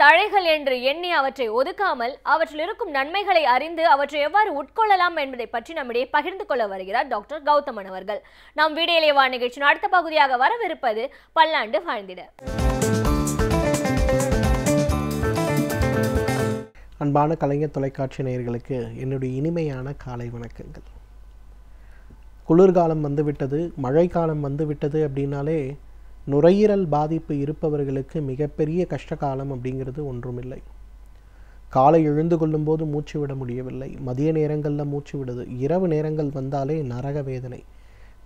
தழைகள் என்று எண்ணி அவற்றை ஒதுக்காமல் அவற்றில் இருக்கும் நன்மைகளை அறிந்து அவற்றை எவ்வாறு உட்கொள்ளலாம் என்பதை பற்றி நம்மிடையே பகிர்ந்து கொள்ள வருகிறார் டாக்டர் கௌதமன் அவர்கள். நாம் வீடியோலே வா நிகழ்ச்சியின் அடுத்த பகுதியாக வரவிருப்பது பல்லாண்டு வாழ்ந்திட. அன்பான கலைஞர் தொலைக்காட்சி நேயர்களுக்கு என்னுடைய இனிமையான காலை வணக்கங்கள். குளிர்காலம் வந்துவிட்டது, மழைக்காலம் வந்துவிட்டது அப்படின்னாலே நுரையீரல் பாதிப்பு இருப்பவர்களுக்கு மிகப்பெரிய கஷ்டகாலம் அப்படிங்கிறது ஒன்றுமில்லை. காலை எழுந்து கொள்ளும்போது மூச்சு விட முடியவில்லை, மதிய நேரங்களில் மூச்சு விடுது, இரவு நேரங்கள் வந்தாலே நரக வேதனை,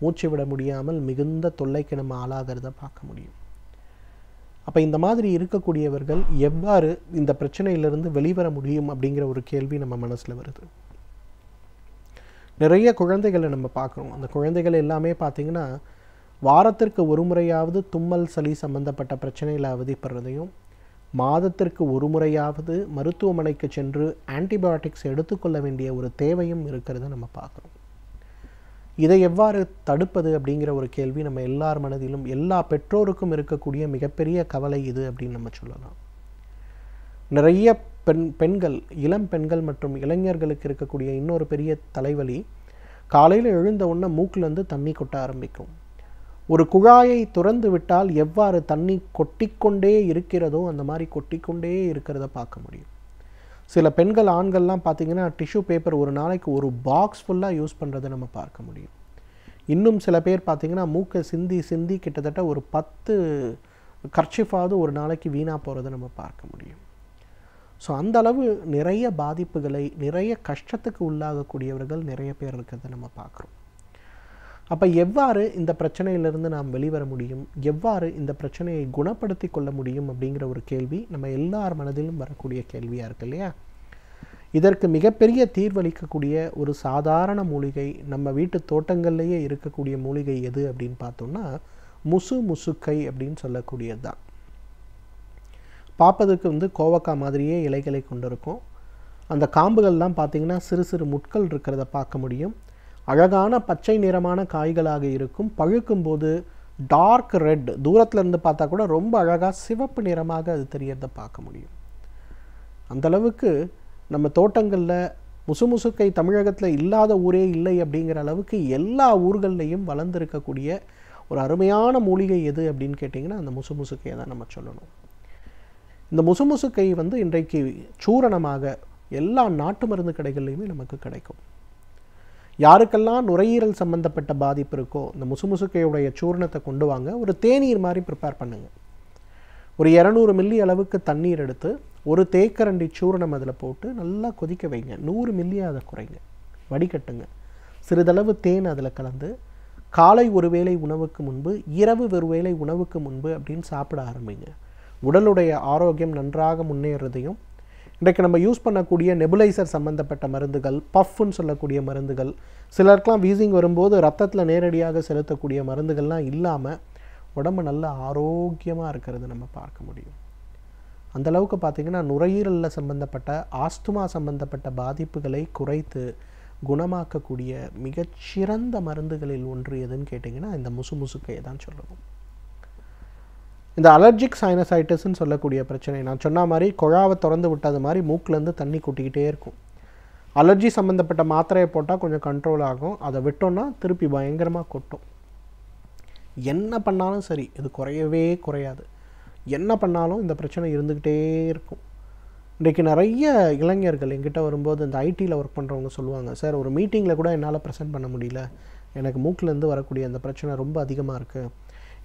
மூச்சு விட முடியாமல் மிகுந்த தொல்லைக்கு நம்ம ஆளாகிறத பார்க்க முடியும். அப்போ இந்த மாதிரி இருக்கக்கூடியவர்கள் எவ்வாறு இந்த பிரச்சனையிலிருந்து வெளிவர முடியும் அப்படிங்கிற ஒரு கேள்வி நம்ம மனசில் வருது. நிறைய குழந்தைகளை நம்ம பார்க்குறோம். அந்த குழந்தைகள் எல்லாமே பார்த்திங்கன்னா வாரத்திற்கு ஒரு முறையாவது தும்மல் சளி சம்பந்தப்பட்ட பிரச்சனையில் அவதிப்படுறதையும், மாதத்திற்கு ஒரு முறையாவது மருத்துவமனைக்கு சென்று ஆன்டிபயோட்டிக்ஸ் எடுத்துக்கொள்ள வேண்டிய ஒரு தேவையும் இருக்கிறத நம்ம பார்க்குறோம். இதை எவ்வாறு தடுப்பது அப்படிங்கிற ஒரு கேள்வி நம்ம எல்லார் மனதிலும், எல்லா பெற்றோருக்கும் இருக்கக்கூடிய மிகப்பெரிய கவலை இது அப்படின்னு நம்ம சொல்லலாம். நிறைய பெண்கள், இளம் பெண்கள் மற்றும் இளைஞர்களுக்கு இருக்கக்கூடிய இன்னொரு பெரிய தலைவலி, காலையில் எழுந்த உடனே மூக்கிலேருந்து தண்ணி கொட்ட ஆரம்பிக்கும். ஒரு குழாயை துறந்து விட்டால் எவ்வாறு தண்ணி கொட்டிக்கொண்டே இருக்கிறதோ அந்த மாதிரி கொட்டிக்கொண்டே இருக்கிறத பார்க்க முடியும். சில பெண்கள், ஆண்கள்லாம் பார்த்திங்கன்னா டிஷ்யூ பேப்பர் ஒரு நாளைக்கு ஒரு பாக்ஸ் ஃபுல்லாக யூஸ் பண்ணுறதை நம்ம பார்க்க முடியும். இன்னும் சில பேர் பார்த்திங்கன்னா மூக்கை சிந்தி சிந்தி கிட்டத்தட்ட ஒரு 10 கர்ச்சிஃபாவது ஒரு நாளைக்கு வீணாக போகிறத நம்ம பார்க்க முடியும். ஸோ அந்த அளவு நிறைய பாதிப்புகளை, நிறைய கஷ்டத்துக்கு உள்ளாகக்கூடியவர்கள் நிறைய பேர் இருக்கிறத நம்ம பார்க்குறோம். அப்போ எவ்வாறு இந்த பிரச்சனையிலிருந்து நாம் வெளிவர முடியும், எவ்வாறு இந்த பிரச்சனையை குணப்படுத்தி கொள்ள முடியும் அப்படிங்கிற ஒரு கேள்வி நம்ம எல்லார் மனதிலும் வரக்கூடிய கேள்வியாக இருக்கு இல்லையா? இதற்கு மிகப்பெரிய தீர்வளிக்கக்கூடிய ஒரு சாதாரண மூலிகை, நம்ம வீட்டு தோட்டங்கள்லேயே இருக்கக்கூடிய மூலிகை எது அப்படின்னு பார்த்தோம்னா முசுக்கை அப்படின்னு சொல்லக்கூடியது தான். பார்ப்பதற்கு கோவக்காய் மாதிரியே இலைகளை கொண்டிருக்கும். அந்த காம்புகள்லாம் பார்த்திங்கன்னா சிறு சிறு முட்கள் இருக்கிறத பார்க்க முடியும். அழகான பச்சை நிறமான காய்களாக இருக்கும். பழுக்கும்போது டார்க் ரெட், தூரத்தில் இருந்து பார்த்தா கூட ரொம்ப அழகாக சிவப்பு நிறமாக அது தெரியறத பார்க்க முடியும். அந்தளவுக்கு நம்ம தோட்டங்களில் முசுக்கை தமிழகத்தில் இல்லாத ஊரே இல்லை அப்படிங்கிற அளவுக்கு எல்லா ஊர்கள்லையும் வளர்ந்துருக்கக்கூடிய ஒரு அருமையான மூலிகை எது அப்படின்னு கேட்டிங்கன்னா அந்த முசுக்கையை தான் நம்ம சொல்லணும். இந்த முசுக்கை இன்றைக்கு சூரணமாக எல்லா நாட்டு மருந்து கடைகள்லையுமே நமக்கு கிடைக்கும். யாருக்கெல்லாம் நுரையீரல் சம்பந்தப்பட்ட பாதிப்பு இருக்கோ இந்த முசுக்கையுடைய சூர்ணத்தை கொண்டு வாங்க, ஒரு தேநீர் மாதிரி ப்ரிப்பேர் பண்ணுங்கள். ஒரு 200 மில்லி அளவுக்கு தண்ணீர் எடுத்து ஒரு தேக்கரண்டி சூரணம் அதில் போட்டு நல்லா கொதிக்க வைங்க. 100 மில்லியை அதை குறைங்க, வடிகட்டுங்க. சிறிதளவு தேன் அதில் கலந்து காலை ஒரு வேளை உணவுக்கு முன்பு, இரவு ஒரு வேளை உணவுக்கு முன்பு அப்படின்னு சாப்பிட ஆரம்பிங்க. உடலுடைய ஆரோக்கியம் நன்றாக முன்னேறதையும், இன்றைக்கு நம்ம யூஸ் பண்ணக்கூடிய நெபுலைசர் சம்மந்தப்பட்ட மருந்துகள், பஃப்னு சொல்லக்கூடிய மருந்துகள், சிலருக்கெலாம் வீசிங் வரும்போது ரத்தத்தில் நேரடியாக செலுத்தக்கூடிய மருந்துகள்லாம் இல்லாமல் உடம்பு நல்ல ஆரோக்கியமாக இருக்கிறது நம்ம பார்க்க முடியும். அந்தளவுக்கு பார்த்திங்கன்னா நுரையீரலில் சம்பந்தப்பட்ட, ஆஸ்துமா சம்பந்தப்பட்ட பாதிப்புகளை குறைத்து குணமாக்கக்கூடிய மிகச்சிறந்த மருந்துகளில் ஒன்று எதுன்னு கேட்டிங்கன்னா இந்த முசுக்கையை தான் சொல்லணும். இந்த அலர்ஜிக் சைனசைட்டிஸ்ன்னு சொல்லக்கூடிய பிரச்சனை, நான் சொன்ன மாதிரி குழாவை திறந்து விட்டது மாதிரி மூக்கிலேருந்து தண்ணி கொட்டிக்கிட்டே இருக்கும். அலர்ஜி சம்மந்தப்பட்ட மாத்திரையை போட்டால் கொஞ்சம் கண்ட்ரோல் ஆகும், அதை விட்டோன்னா திருப்பி பயங்கரமாக கொட்டும். என்ன பண்ணாலும் சரி இது குறையவே குறையாது. என்ன பண்ணாலும் இந்த பிரச்சனை இருந்துக்கிட்டே இருக்கும். இன்றைக்கி நிறைய இளைஞர்கள் எங்கிட்ட வரும்போது இந்த ஐடியில் ஒர்க் பண்ணுறவங்க சொல்லுவாங்க, சார் ஒரு மீட்டிங்கில் கூட என்னால் ப்ரெசென்ட் பண்ண முடியல, எனக்கு மூக்கிலேருந்து வரக்கூடிய அந்த பிரச்சனை ரொம்ப அதிகமாக இருக்குது.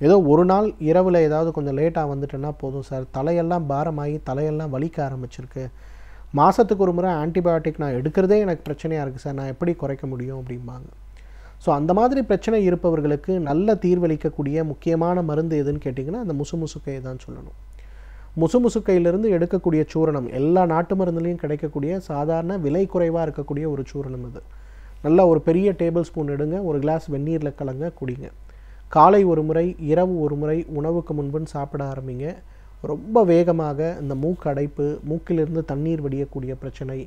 ஏதோ ஒரு நாள் இரவில் ஏதாவது கொஞ்சம் லேட்டாக வந்துட்டேன்னா போதும் சார், தலையெல்லாம் பாரமாகி தலையெல்லாம் வலிக்க ஆரம்பிச்சிருக்கு, மாதத்துக்கு ஒரு முறை ஆன்டிபயோட்டிக் நான் எடுக்கிறதே எனக்கு பிரச்சனையாக இருக்குது சார், நான் எப்படி குறைக்க முடியும் அப்படிம்பாங்க. ஸோ அந்த மாதிரி பிரச்சனை இருப்பவர்களுக்கு நல்ல தீர்வளிக்கக்கூடிய முக்கியமான மருந்து எதுன்னு கேட்டிங்கன்னா அந்த முசுக்கையை தான் சொல்லணும். முசுக்கையிலிருந்து எடுக்கக்கூடிய சூரணம் எல்லா நாட்டு மருந்துலேயும் கிடைக்கக்கூடிய சாதாரண விலை குறைவாக இருக்கக்கூடிய ஒரு சூரணம் இது. நல்லா ஒரு பெரிய டேபிள் ஸ்பூன் எடுங்க, ஒரு கிளாஸ் வெந்நீரில் கலங்க குடிங்க. காலை ஒரு முறை, இரவு ஒரு முறை உணவுக்கு முன்புன்னு சாப்பிட ஆரம்பிங்க. ரொம்ப வேகமாக இந்த மூக்கு அடைப்பு, மூக்கிலிருந்து தண்ணீர் வடியக்கூடிய பிரச்சனை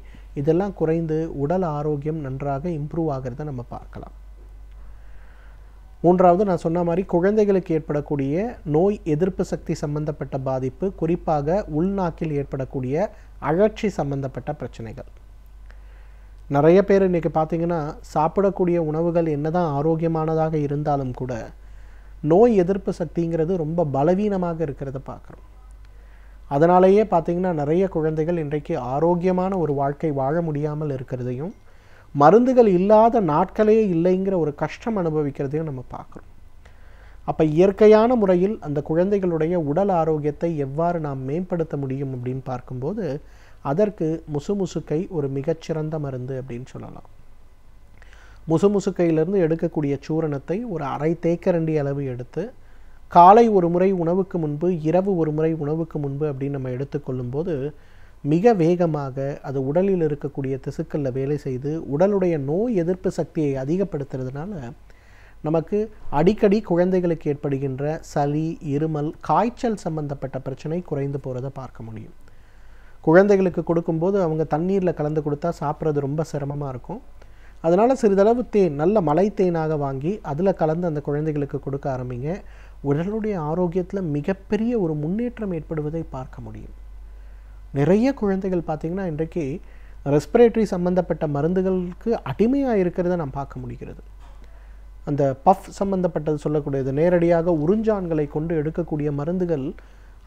இதெல்லாம் குறைந்து உடல் ஆரோக்கியம் நன்றாக இம்ப்ரூவ் ஆகிறத நம்ம பார்க்கலாம். மூன்றாவது நான் சொன்ன மாதிரி குழந்தைகளுக்கு ஏற்படக்கூடிய நோய் எதிர்ப்பு சக்தி சம்பந்தப்பட்ட பாதிப்பு, குறிப்பாக உள்நாக்கில் ஏற்படக்கூடிய அழற்சி சம்பந்தப்பட்ட பிரச்சனைகள். நிறைய பேர் இன்றைக்கி பார்த்திங்கன்னா சாப்பிடக்கூடிய உணவுகள் என்னதான் ஆரோக்கியமானதாக இருந்தாலும் கூட நோய் எதிர்ப்பு சக்திங்கிறது ரொம்ப பலவீனமாக இருக்கிறத பார்க்குறோம். அதனாலேயே பார்த்திங்கன்னா நிறைய குழந்தைகள் இன்றைக்கு ஆரோக்கியமான ஒரு வாழ்க்கை வாழ முடியாமல் இருக்கிறதையும், மருந்துகள் இல்லாத நாட்களே இல்லைங்கிற ஒரு கஷ்டம் அனுபவிக்கிறதையும் நம்ம பார்க்குறோம். அப்போ இயற்கையான முறையில் அந்த குழந்தைகளுடைய உடல் ஆரோக்கியத்தை எவ்வாறு நாம் மேம்படுத்த முடியும் அப்படின்னு பார்க்கும்போது அதற்கு முசுமுசுக்கை ஒரு மிகச்சிறந்த மருந்து அப்படின்னு சொல்லலாம். முசுமுசுக்கையிலிருந்து எடுக்கக்கூடிய சூரணத்தை ஒரு அரை தேக்கரண்டி அளவு எடுத்து காலை ஒரு முறை உணவுக்கு முன்பு, இரவு ஒரு முறை உணவுக்கு முன்பு அப்படின்னு நம்ம எடுத்துக்கொள்ளும்போது மிக வேகமாக அது உடலில் இருக்கக்கூடிய திசுக்களில் வேலை செய்து உடலுடைய நோய் எதிர்ப்பு சக்தியை அதிகப்படுத்துறதுனால நமக்கு அடிக்கடி குழந்தைகளுக்கு ஏற்படுகின்ற சளி, இருமல், காய்ச்சல் சம்பந்தப்பட்ட பிரச்சனை குறைந்து போகிறத பார்க்க முடியும். குழந்தைகளுக்கு கொடுக்கும்போது அவங்க தண்ணீரில் கலந்து கொடுத்தா சாப்பிட்றது ரொம்ப சிரமமாக இருக்கும். அதனால் சிறிதளவு தேன், நல்ல மலை தேனாக வாங்கி அதில் கலந்து அந்த குழந்தைகளுக்கு கொடுக்க ஆரம்பிங்க. உடலுடைய ஆரோக்கியத்தில் மிகப்பெரிய ஒரு முன்னேற்றம் ஏற்படுவதை பார்க்க முடியும். நிறைய குழந்தைகள் பார்த்திங்கன்னா இன்றைக்கு ரெஸ்பிரேட்டரி சம்மந்தப்பட்ட மருந்துகளுக்கு அடிமையாக இருக்கிறத நாம் பார்க்க முடிகிறது. அந்த பஃப் சம்மந்தப்பட்டது சொல்லக்கூடியது, நேரடியாக உறிஞ்சான்களை கொண்டு எடுக்கக்கூடிய மருந்துகள்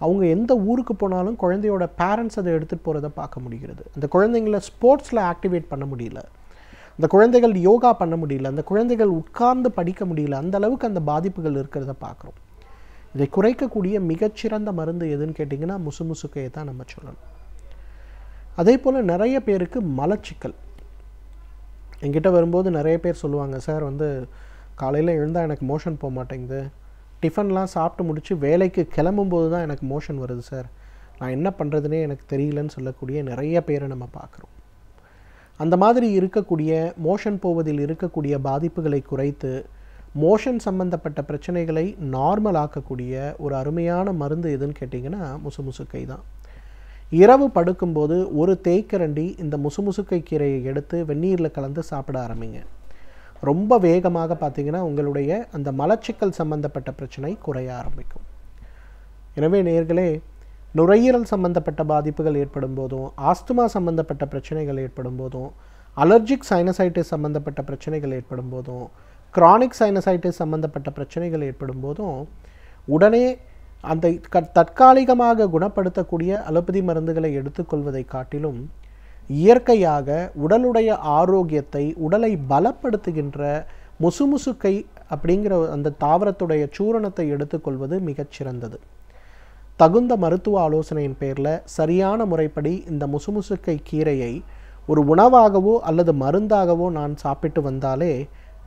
அவங்க எந்த ஊருக்கு போனாலும் குழந்தையோட பேரண்ட்ஸ் அதை எடுத்துகிட்டு போகிறத பார்க்க முடிகிறது. அந்த குழந்தைங்கள ஸ்போர்ட்ஸில் ஆக்டிவேட் பண்ண முடியல, அந்த குழந்தைகள் யோகா பண்ண முடியல, அந்த குழந்தைகள் உட்கார்ந்து படிக்க முடியல, அந்த அளவுக்கு அந்த பாதிப்புகள் இருக்கிறத பார்க்குறோம். இதை குறைக்கக்கூடிய மிகச்சிறந்த மருந்து எதுன்னு கேட்டிங்கன்னா முசுமுசுக்கையை தான் நம்ம சொல்லணும். அதே போல் நிறைய பேருக்கு மலச்சிக்கல் என்கிட்ட வரும்போது நிறைய பேர் சொல்லுவாங்க, சார் காலையில் எழுந்தால் எனக்கு மோஷன் போக மாட்டேங்குது, டிஃபன்லாம் சாப்பிட்டு முடித்து வேலைக்கு கிளம்பும்போது தான் எனக்கு மோஷன் வருது சார், நான் என்ன பண்ணுறதுனே எனக்கு தெரியலன்னு சொல்லக்கூடிய நிறைய பேரை நம்ம பார்க்குறோம். அந்த மாதிரி இருக்கக்கூடிய மோஷன் போவதில் இருக்கக்கூடிய பாதிப்புகளை குறைத்து மோஷன் சம்பந்தப்பட்ட பிரச்சனைகளை நார்மல் ஆக்கக்கூடிய ஒரு அருமையான மருந்து எதுன்னு கேட்டிங்கன்னா முசுமுசுக்கை தான். இரவு படுக்கும்போது ஒரு தேய்க்கரண்டி இந்த முசுமுசுக்கை கீரையை எடுத்து வெந்நீரில் கலந்து சாப்பிட ஆரம்பிங்க. ரொம்ப வேகமாக பார்த்திங்கன்னா உங்களுடைய அந்த மலச்சிக்கல் சம்பந்தப்பட்ட பிரச்சனை குறைய ஆரம்பிக்கும். எனவே நேயர்களே, நுரையீரல் சம்பந்தப்பட்ட பாதிப்புகள் ஏற்படும் போதும், ஆஸ்துமா சம்பந்தப்பட்ட பிரச்சனைகள் ஏற்படும் போதும், அலர்ஜிக் சைனசைட்டிஸ் சம்பந்தப்பட்ட பிரச்சனைகள் ஏற்படும் போதும், கிரானிக் சைனசைட்டிஸ் சம்பந்தப்பட்ட பிரச்சனைகள் ஏற்படும் போதும் உடனே அந்த தற்காலிகமாக குணப்படுத்தக்கூடிய அலோபதி மருந்துகளை எடுத்துக்கொள்வதை காட்டிலும் இயற்கையாக உடலுடைய ஆரோக்கியத்தை, உடலை பலப்படுத்துகின்ற முசுமுசுக்கை அப்படிங்கிற அந்த தாவரத்துடைய சூரணத்தை எடுத்துக்கொள்வது மிகச்சிறந்தது. தகுந்த மருத்துவ ஆலோசனையின் பேரில் சரியான முறைப்படி இந்த முசுமுசுக்கை கீரையை ஒரு உணவாகவோ அல்லது மருந்தாகவோ நான் சாப்பிட்டு வந்தாலே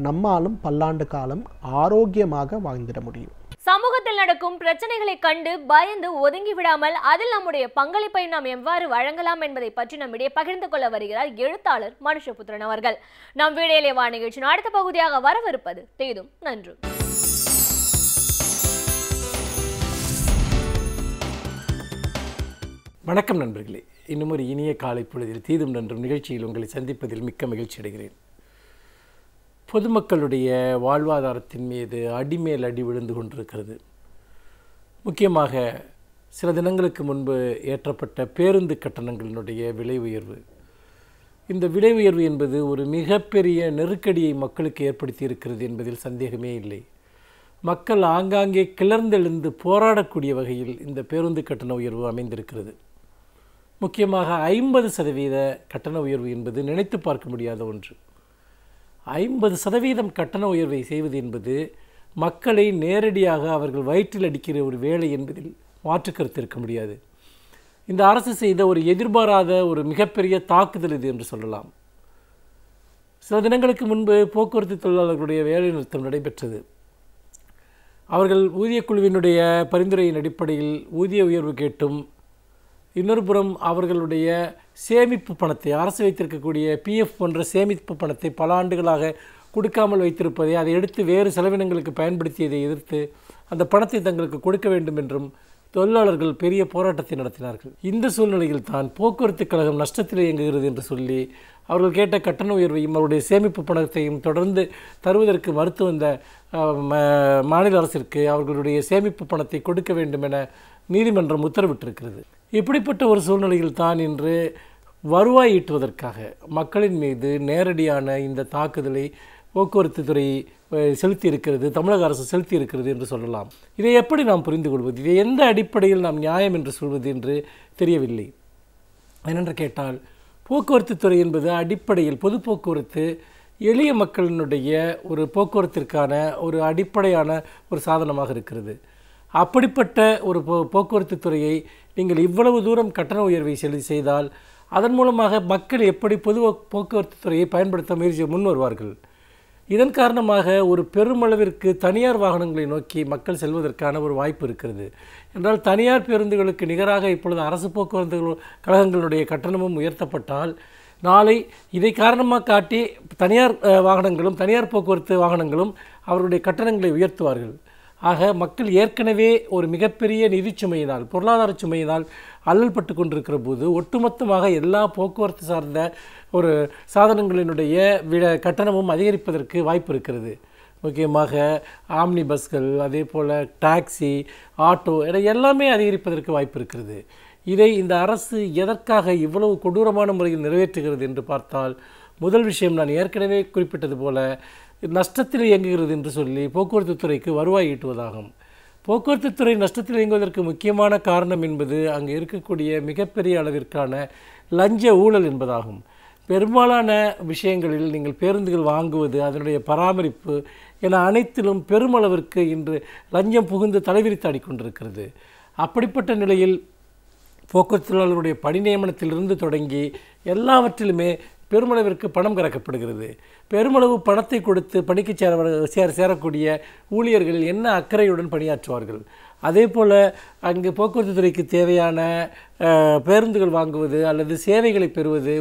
நம்மாலும் பல்லாண்டு காலம் ஆரோக்கியமாக வாழ்ந்திட முடியும். சமூகத்தில் நடக்கும் பிரச்சனைகளை கண்டு பயந்து ஒதுங்கி விடாமல் அதில் நம்முடைய பங்களிப்பை நாம் எவ்வாறு வழங்கலாம் என்பதை பற்றி நம்மிடையே பகிர்ந்து கொள்ள வருகிறார் எழுத்தாளர் மனுஷபுத்திரன் அவர்கள். நம் வீடியோலே வா நிகழ்ச்சியின் அடுத்த பகுதியாக வரவிருப்பது தீதும் நன்றும். வணக்கம் நண்பர்களே, இன்னும் ஒரு இனிய காலை பொழுதில் தீதும் நன்றும் நிகழ்ச்சியில் உங்களை சந்திப்பதில் மிக்க மகிழ்ச்சி அடைகிறேன். பொதுமக்களுடைய வாழ்வாதாரத்தின் மீது அடிமேல் அடி விழுந்து கொண்டிருக்கிறது. முக்கியமாக சில தினங்களுக்கு முன்பு ஏற்றப்பட்ட பேருந்து கட்டணங்களினுடைய விலை உயர்வு. இந்த விலை உயர்வு என்பது ஒரு மிகப்பெரிய நெருக்கடியை மக்களுக்கு ஏற்படுத்தி இருக்கிறது என்பதில் சந்தேகமே இல்லை. மக்கள் ஆங்காங்கே கிளர்ந்தெழுந்து போராடக்கூடிய வகையில் இந்த பேருந்து கட்டண உயர்வு அமைந்திருக்கிறது. முக்கியமாக 50% கட்டண உயர்வு என்பது நினைத்து பார்க்க முடியாத ஒன்று. 50% கட்டண உயர்வை செய்வது என்பது மக்களை நேரடியாக அவர்கள் வயிற்றில் அடிக்கிற ஒரு வேலை என்பதில் மாற்றுக்கருத்து இருக்க முடியாது. இந்த அரசு செய்த ஒரு எதிர்பாராத ஒரு மிகப்பெரிய தாக்குதல் இது என்று சொல்லலாம். சில தினங்களுக்கு முன்பு போக்குவரத்து தொழிலாளர்களுடைய வேலை நிறுத்தம் நடைபெற்றது. அவர்கள் ஊதியக்குழுவினுடைய பரிந்துரையின் அடிப்படையில் ஊதிய உயர்வு கேட்டும், இன்னொரு புறம் அவர்களுடைய சேமிப்பு பணத்தை, அரசு வைத்திருக்கக்கூடிய பிஎஃப் போன்ற சேமிப்பு பணத்தை பல ஆண்டுகளாக கொடுக்காமல் வைத்திருப்பதை, அதை எடுத்து வேறு செலவினங்களுக்கு பயன்படுத்தியதை எதிர்த்து அந்த பணத்தை தங்களுக்கு கொடுக்க வேண்டும் என்றும் தொழிலாளர்கள் பெரிய போராட்டத்தை நடத்தினார்கள். இந்த சூழ்நிலையில் தான் போக்குவரத்து கழகம் நஷ்டத்தில் இயங்குகிறது என்று சொல்லி அவர்கள் கேட்ட கட்டண உயர்வையும் அவருடைய சேமிப்பு பணத்தையும் தொடர்ந்து தருவதற்கு மறுத்து வந்த மாநில அரசிற்கு அவர்களுடைய சேமிப்பு பணத்தை கொடுக்க வேண்டும் என நீதிமன்றம் உத்தரவிட்டிருக்கிறது. இப்படிப்பட்ட ஒரு சூழ்நிலையில் தான் இன்று வருவாய் ஈட்டுவதற்காக மக்களின் மீது நேரடியான இந்த தாக்குதலை போக்குவரத்து துறை செலுத்தி இருக்கிறது, தமிழக அரசு செலுத்தி இருக்கிறது என்று சொல்லலாம். இதை எப்படி நாம் புரிந்து கொள்வது? இதை எந்த அடிப்படையில் நாம் நியாயம் என்று சொல்வது என்று தெரியவில்லை. ஏனென்று கேட்டால், போக்குவரத்து துறை என்பது அடிப்படையில் பொது போக்குவரத்து எளிய மக்களினுடைய ஒரு போக்குவரத்திற்கான ஒரு அடிப்படையான ஒரு சாதனமாக இருக்கிறது. அப்படிப்பட்ட ஒரு போக்குவரத்து துறையை நீங்கள் இவ்வளவு தூரம் கட்டண உயர்வை செய்தால் அதன் மூலமாக மக்கள் எப்படி பொது போக்குவரத்து துறையை பயன்படுத்த முன் வருவார்கள்? இதன் காரணமாக ஒரு பெருமளவிற்கு தனியார் வாகனங்களை நோக்கி மக்கள் செல்வதற்கான ஒரு வாய்ப்பு இருக்கிறது. என்றால் தனியார் பேருந்துகளுக்கு நிகராக இப்பொழுது அரசு போக்குவரத்து கழகங்களுடைய கட்டணமும் உயர்த்தப்பட்டால் நாளை இதை காரணமாக காட்டி தனியார் வாகனங்களும் தனியார் போக்குவரத்து வாகனங்களும் அவருடைய கட்டணங்களை உயர்த்துவார்கள். ஆக மக்கள் ஏற்கனவே ஒரு மிகப்பெரிய நிதி சுமையினால், பொருளாதார சுமையினால் அல்லல்பட்டு கொண்டிருக்கிற போது ஒட்டுமொத்தமாக எல்லா போக்குவரத்து சார்ந்த ஒரு சாதனங்களினுடைய கட்டணமும் அதிகரிப்பதற்கு வாய்ப்பு இருக்கிறது. முக்கியமாக ஆம்னி பஸ்கள், அதே போல் டாக்ஸி, ஆட்டோ எல்லாமே அதிகரிப்பதற்கு வாய்ப்பு இருக்கிறது. இதை இந்த அரசு எதற்காக இவ்வளவு கொடூரமான முறையில் நிறைவேற்றுகிறது என்று பார்த்தால், முதல் விஷயம் நான் ஏற்கனவே குறிப்பிட்டது போல நஷ்டத்தில் இயங்குகிறது என்று சொல்லி போக்குவரத்து துறைக்கு வருவாய் ஈட்டுவதாகும். போக்குவரத்து துறை நஷ்டத்தில் இயங்குவதற்கு முக்கியமான காரணம் என்பது அங்கே இருக்கக்கூடிய மிகப்பெரிய அளவிற்கான லஞ்ச ஊழல் என்பதாகும். பெரும்பாலான விஷயங்களில் நீங்கள் பேருந்துகள் வாங்குவது, அதனுடைய பராமரிப்பு என அனைத்திலும் பெருமளவிற்கு இன்று லஞ்சம் புகுந்து தலைவிரித்தாடி கொண்டிருக்கிறது. அப்படிப்பட்ட நிலையில் போக்குவரத்து தொழிலாளர்களுடைய பணி நியமனத்திலிருந்து தொடங்கி எல்லாவற்றிலுமே பெருமளவிற்கு பணம் கறக்கப்படுகிறது. பெருமளவு பணத்தை கொடுத்து பணிக்கு சேரக்கூடிய ஊழியர்கள் என்ன அக்கறையுடன் பணியாற்றுவார்கள்? அதே போல் அங்கு போக்குவரத்து துறைக்கு தேவையான பேருந்துகள் வாங்குவது அல்லது சேவைகளை பெறுவது,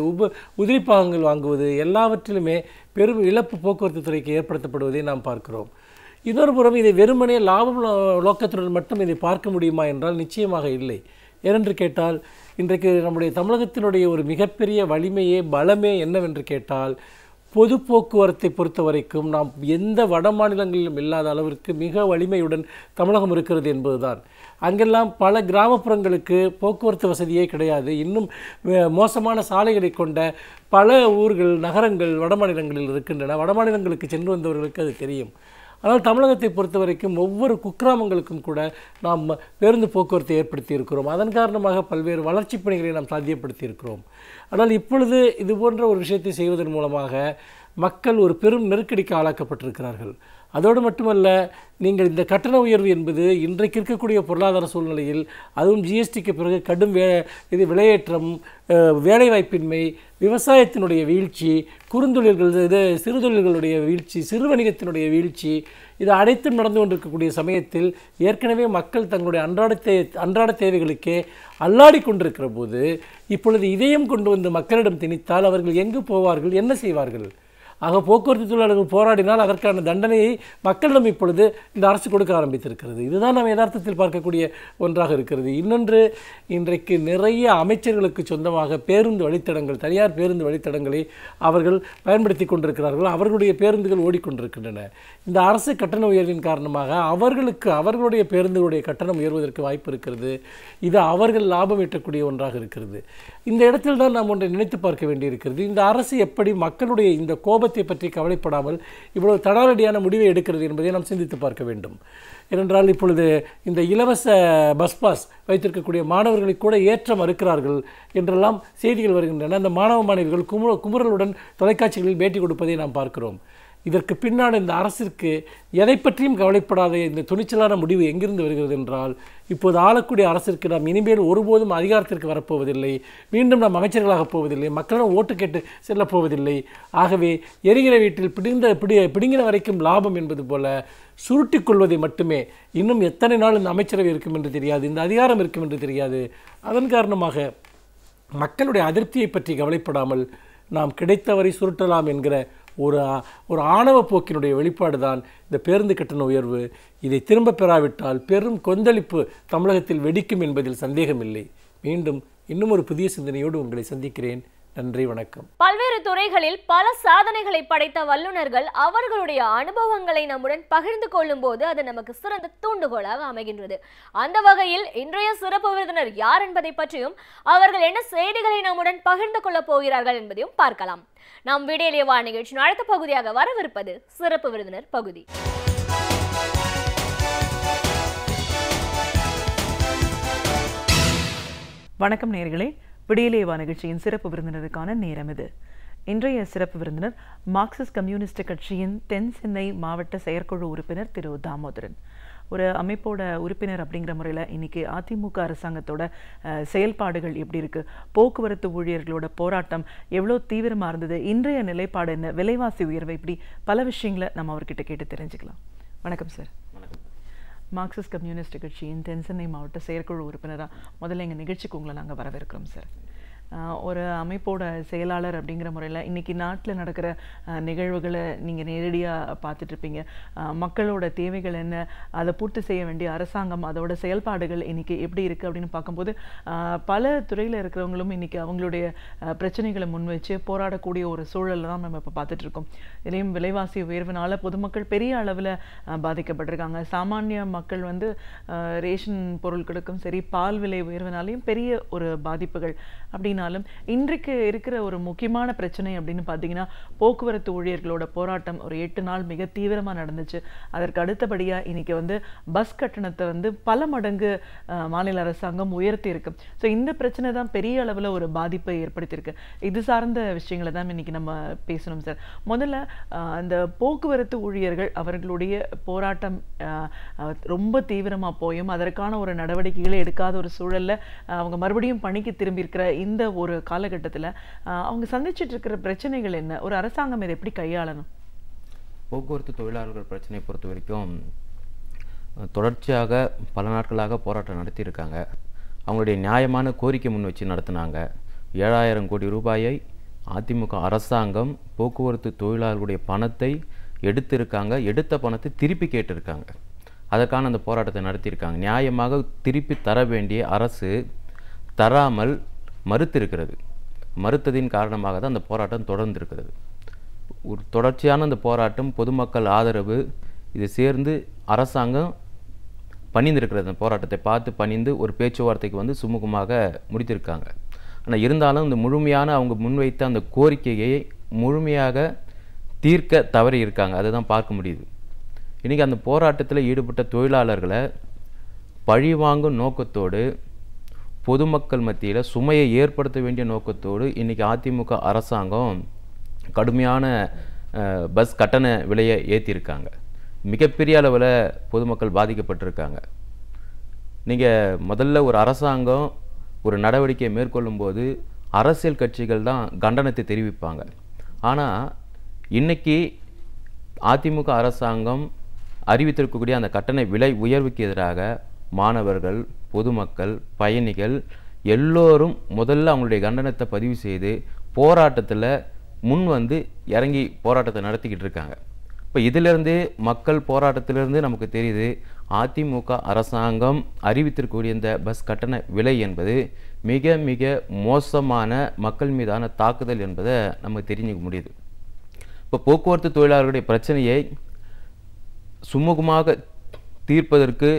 உதிரிப்பாகங்கள் வாங்குவது எல்லாவற்றிலுமே பெரும் இழப்பு போக்குவரத்து துறைக்கு ஏற்படுத்தப்படுவதை நாம் பார்க்கிறோம். இன்னொரு புறம் இதை வெறுமனே லாபம் நோக்கத்துடன் மட்டும் இதை பார்க்க முடியுமா என்றால் நிச்சயமாக இல்லை. ஏனென்று கேட்டால், இன்றைக்கு நம்முடைய தமிழகத்தினுடைய ஒரு மிகப்பெரிய வலிமையே பலமே என்னவென்று கேட்டால், பொது போக்குவரத்தை பொறுத்த வரைக்கும் நாம் எந்த வட மாநிலங்களிலும் இல்லாத அளவிற்கு மிக வலிமையுடன் தமிழகம் இருக்கிறது என்பதுதான். அங்கெல்லாம் பல கிராமப்புறங்களுக்கு போக்குவரத்து வசதியே கிடையாது. இன்னும் மோசமான சாலைகளை கொண்ட பல ஊர்கள், நகரங்கள் வட மாநிலங்களில் இருக்கின்றன. வட மாநிலங்களுக்கு சென்று வந்தவர்களுக்கு அது தெரியும். ஆனால் தமிழகத்தை பொறுத்த வரைக்கும் ஒவ்வொரு குக்கிராமங்களுக்கும் கூட நாம் பேருந்து போக்குவரத்தை ஏற்படுத்தி இருக்கிறோம். அதன் காரணமாக பல்வேறு வளர்ச்சிப் பணிகளை நாம் சாத்தியப்படுத்தி இருக்கிறோம். ஆனால் இப்பொழுது இது போன்ற ஒரு விஷயத்தை செய்வதன் மூலமாக மக்கள் ஒரு பெரும் நெருக்கடிக்கு ஆளாக்கப்பட்டிருக்கிறார்கள். அதோடு மட்டுமல்ல, நீங்கள் இந்த கட்டண உயர்வு என்பது இன்றைக்கு இருக்கக்கூடிய பொருளாதார சூழ்நிலையில், அதுவும் ஜிஎஸ்டிக்கு பிறகு கடும் விலையேற்றம், வேலைவாய்ப்பின்மை, விவசாயத்தினுடைய வீழ்ச்சி, குறுந்தொழில்கள், சிறு தொழில்களுடைய வீழ்ச்சி, சிறு வணிகத்தினுடைய வீழ்ச்சி, இது அனைத்தும் நடந்து கொண்டிருக்கக்கூடிய சமயத்தில் ஏற்கனவே மக்கள் தங்களுடைய அன்றாட தேவைகளுக்கே அல்லாடி கொண்டிருக்கிற போது இப்பொழுது இதையும் கொண்டு வந்து மக்களிடம் திணித்தால் அவர்கள் எங்கு போவார்கள், என்ன செய்வார்கள்? ஆக போக்குவரத்து தொழிலாளர்கள் போராடினால் அதற்கான தண்டனையை மக்களிடம் இப்பொழுது இந்த அரசு கொடுக்க ஆரம்பித்திருக்கிறது. இதுதான் நாம் யதார்த்தத்தில் பார்க்கக்கூடிய ஒன்றாக இருக்கிறது. இன்னொன்று, இன்றைக்கு நிறைய அமைச்சர்களுக்கு சொந்தமாக பேருந்து வழித்தடங்கள், தனியார் பேருந்து வழித்தடங்களை அவர்கள் பயன்படுத்தி கொண்டிருக்கிறார்கள். அவர்களுடைய பேருந்துகள் ஓடிக்கொண்டிருக்கின்றன. இந்த அரசு கட்டண உயர்வின் காரணமாக அவர்களுடைய பேருந்துகளுடைய கட்டணம் உயர்வதற்கு வாய்ப்பு இருக்கிறது. இது அவர்கள் லாபம் ஈட்டக்கூடிய ஒன்றாக இருக்கிறது. இந்த இடத்தில் தான் நாம் ஒன்றை நினைத்து பார்க்க வேண்டியிருக்கிறது. இந்த அரசு எப்படி மக்களுடைய இந்த கோபத்தை பற்றி கவலைப்படாமல் இவ்வளவு தடாலடியான முடிவை எடுக்கிறது என்பதை நாம் சிந்தித்து பார்க்க வேண்டும். ஏனென்றால் இப்பொழுது இந்த இலவச பஸ் பாஸ் வைத்திருக்கக்கூடிய மாணவர்களை கூட ஏற்ற மறுக்கிறார்கள் என்றெல்லாம் செய்திகள் வருகின்றன. அந்த மாணவர்கள் குமுறலுடன் தொலைக்காட்சிகளில் பேட்டி கொடுப்பதை நாம் பார்க்கிறோம். இதற்கு பின்னால் இந்த அரசிற்கு எதை பற்றியும் கவலைப்படாத இந்த துணிச்சலான முடிவு எங்கிருந்து வருகிறது என்றால், இப்போது ஆளக்கூடிய அரசிற்கு நாம் இனிமேல் ஒருபோதும் அதிகாரத்திற்கு வரப்போவதில்லை, மீண்டும் நாம் அமைச்சர்களாக போவதில்லை, மக்களிடம் ஓட்டு கேட்டு செல்லப் போவதில்லை. ஆகவே எரிகிற வீட்டில் பிடுங்கின வரைக்கும் லாபம் என்பது போல சுருட்டிக் கொள்வதை மட்டுமே, இன்னும் எத்தனை நாள் இந்த அமைச்சரவை இருக்கும் என்று தெரியாது, இந்த அதிகாரம் இருக்கும் என்று தெரியாது. அதன் காரணமாக மக்களுடைய அதிருப்தியை பற்றி கவலைப்படாமல் நாம் கிடைத்தவரை சுருட்டலாம் என்கிற ஒரு ஆணவ போக்கினுடைய வெளிப்பாடு தான் இந்த பேருந்து கட்டண உயர்வு. இதை திரும்ப பெறாவிட்டால் பெரும் கொந்தளிப்பு தமிழகத்தில் வெடிக்கும் என்பதில் சந்தேகமில்லை. மீண்டும் இன்னும் ஒரு புதிய சிந்தனையோடு உங்களை சந்திக்கிறேன். நன்றி, வணக்கம். பல்வேறு துறைகளில் பல சாதனைகளை படைத்த வல்லுநர்கள் அவர்களுடைய அனுபவங்களை நம்முடன் பகிர்ந்து கொள்ளும் போது அது நமக்கு சிறந்த தூண்டுகோலாக அமைகின்றது. அந்த வகையில் இன்றைய சிறப்பு விருந்தினர் யார் என்பதை பற்றியும் அவர்கள் என்ன செய்திகளை நம்முடன் பகிர்ந்து கொள்ள போகிறார்கள் என்பதையும் பார்க்கலாம். நாம் வீடியோலேயே வா நிகழ்ச்சியின் அடுத்த பகுதியாக வரவிருப்பது சிறப்பு விருந்தினர் பகுதி. வணக்கம் நேயர்களே, விடியலேயே வா நிகழ்ச்சியின் சிறப்பு விருந்தினருக்கான நேரம் இது. இன்றைய சிறப்பு விருந்தினர் மார்க்சிஸ்ட் கம்யூனிஸ்ட் கட்சியின் தென் சென்னை மாவட்ட செயற்குழு உறுப்பினர் திரு தாமோதரன். ஒரு அமைப்போட உறுப்பினர் அப்படிங்கிற முறையில் இன்னைக்கு அதிமுக அரசாங்கத்தோட செயல்பாடுகள் எப்படி இருக்கு, போக்குவரத்து ஊழியர்களோட போராட்டம் எவ்வளோ தீவிரமாக இருந்தது, இன்றைய நிலைப்பாடு என்ன, விலைவாசி உயர்வை, இப்படி பல விஷயங்களை நம்ம அவர்கிட்ட கேட்டு தெரிஞ்சுக்கலாம். வணக்கம் சார். மார்க்சிஸ்ட் கம்யூனிஸ்ட் கட்சியின் தென் சென்னை மாவட்ட செயற்குழு உறுப்பினராக முதல்ல எங்கள் நிகழ்ச்சிக்கு உங்களை நாங்கள் வரவேற்கிறோம் சார். ஒரு அமைப்போட செயலாளர் அப்படிங்கிற முறையில் இன்றைக்கி நாட்டில் நடக்கிற நிகழ்வுகளை நீங்கள் நேரடியாக பார்த்துட்ருப்பீங்க. மக்களோட தேவைகள் என்ன, அதை பூர்த்தி செய்ய வேண்டிய அரசாங்கம், அதோட செயல்பாடுகள் இன்றைக்கி எப்படி இருக்குது அப்படின்னு பார்க்கும்போது பல துறையில் இருக்கிறவங்களும் இன்றைக்கி அவங்களுடைய பிரச்சனைகளை முன்வச்சு போராடக்கூடிய ஒரு சூழலில் தான் நம்ம இப்போ பார்த்துட்ருக்கோம். இதுலேயும் விலைவாசி உயர்வினால் பொதுமக்கள் பெரிய அளவில் பாதிக்கப்பட்டிருக்காங்க. சாமானிய மக்கள் வந்து ரேஷன் பொருட்களுக்கும் சரி, பால் விலை உயர்வினாலையும் பெரிய ஒரு பாதிப்புகள். அப்படின்னாலும் இன்றைக்கு இருக்கிற ஒரு முக்கியமான பிரச்சனை அப்படின்னு பார்த்தீங்கன்னா போக்குவரத்து ஊழியர்களோட போராட்டம் ஒரு 8 நாள் மிக தீவிரமாக நடந்துச்சு. அதற்கு அடுத்தபடியாக இன்னைக்கு வந்து பஸ் கட்டணத்தை வந்து பல மடங்கு மாநில அரசாங்கம் உயர்த்தி இருக்கு. ஸோ இந்த பிரச்சனை தான் பெரிய அளவில் ஒரு பாதிப்பை ஏற்படுத்தியிருக்கு. இது சார்ந்த விஷயங்களை தான் இன்னைக்கு நம்ம பேசணும் சார். முதல்ல அந்த போக்குவரத்து ஊழியர்கள் அவர்களுடைய போராட்டம் ரொம்ப தீவிரமாக போயும் அதற்கான ஒரு நடவடிக்கைகளை எடுக்காத ஒரு சூழலில் அவங்க மறுபடியும் பணிக்கு திரும்பியிருக்கிற இந்த ஒரு காலகட்டத்தில் அவங்க சந்திச்சுட்டு இருக்கிற பிரச்சனைகள் என்ன, ஒரு அரசாங்கம் இதை எப்படி கையாளணும்? போக்குவரத்து தொழிலாளர்கள் பிரச்சனையை பொறுத்த வரைக்கும் தொடர்ச்சியாக பல நாட்களாக போராட்டம் நடத்தியிருக்காங்க. அவங்களுடைய நியாயமான கோரிக்கை முன் வச்சு நடத்தினாங்க. 7000 கோடி ரூபாயை அதிமுக அரசாங்கம் போக்குவரத்து தொழிலாளர்களுடைய பணத்தை எடுத்திருக்காங்க. எடுத்த பணத்தை திருப்பி கேட்டிருக்காங்க. அதற்கான அந்த போராட்டத்தை நடத்தியிருக்காங்க. நியாயமாக திருப்பி தர வேண்டிய அரசு தராமல் மறுத்திருக்கிறது. மறுத்ததின் காரணமாக தான் அந்த போராட்டம் தொடர்ந்திருக்கிறது. ஒரு தொடர்ச்சியான அந்த போராட்டம், பொதுமக்கள் ஆதரவு, இது சேர்ந்து அரசாங்கம் பணிந்திருக்கிறது. அந்த போராட்டத்தை பார்த்து பணிந்து ஒரு பேச்சுவார்த்தைக்கு வந்து சுமூகமாக முடித்திருக்காங்க. ஆனால் இருந்தாலும் இந்த முழுமையான அவங்க முன்வைத்த அந்த கோரிக்கையை முழுமையாக தீர்க்க தவறி இருக்காங்க. அதை தான் பார்க்க முடியுது. இன்றைக்கி அந்த போராட்டத்தில் ஈடுபட்ட தொழிலாளர்களை பழிவாங்கும் நோக்கத்தோடு, பொதுமக்கள் மத்தியில் சுமையை ஏற்படுத்த வேண்டிய நோக்கத்தோடு இன்றைக்கி அதிமுக அரசாங்கம் கடுமையான பஸ் கட்டண விலையை ஏற்றிருக்காங்க. மிகப்பெரிய அளவில் பொதுமக்கள் பாதிக்கப்பட்டிருக்காங்க. நீங்கள் முதல்ல ஒரு அரசாங்கம் ஒரு நடவடிக்கையை மேற்கொள்ளும்போது அரசியல் கட்சிகள் தான் கண்டனத்தை தெரிவிப்பாங்க. ஆனால் இன்றைக்கி அதிமுக அரசாங்கம் அறிவித்திருக்கக்கூடிய அந்த கட்டண விலை உயர்வுக்கு எதிராக மாணவர்கள், பொதுமக்கள், பயணிகள் எல்லோரும் முதல்ல அவங்களுடைய கண்டனத்தை பதிவு செய்து போராட்டத்தில் முன் வந்து இறங்கி போராட்டத்தை நடத்திக்கிட்டு இருக்காங்க. இப்போ இதிலிருந்து மக்கள் போராட்டத்திலிருந்து நமக்கு தெரியுது அதிமுக அரசாங்கம் அறிவித்திருக்கக்கூடிய இந்த பஸ் கட்டண விலை என்பது மிக மிக மோசமான மக்கள் மீதான தாக்குதல் என்பதை நமக்கு தெரிஞ்சுக்க முடியுது. இப்போ போக்குவரத்து தொழிலாளர்களுடைய பிரச்சனையை சுமூகமாக தீர்ப்பதற்கு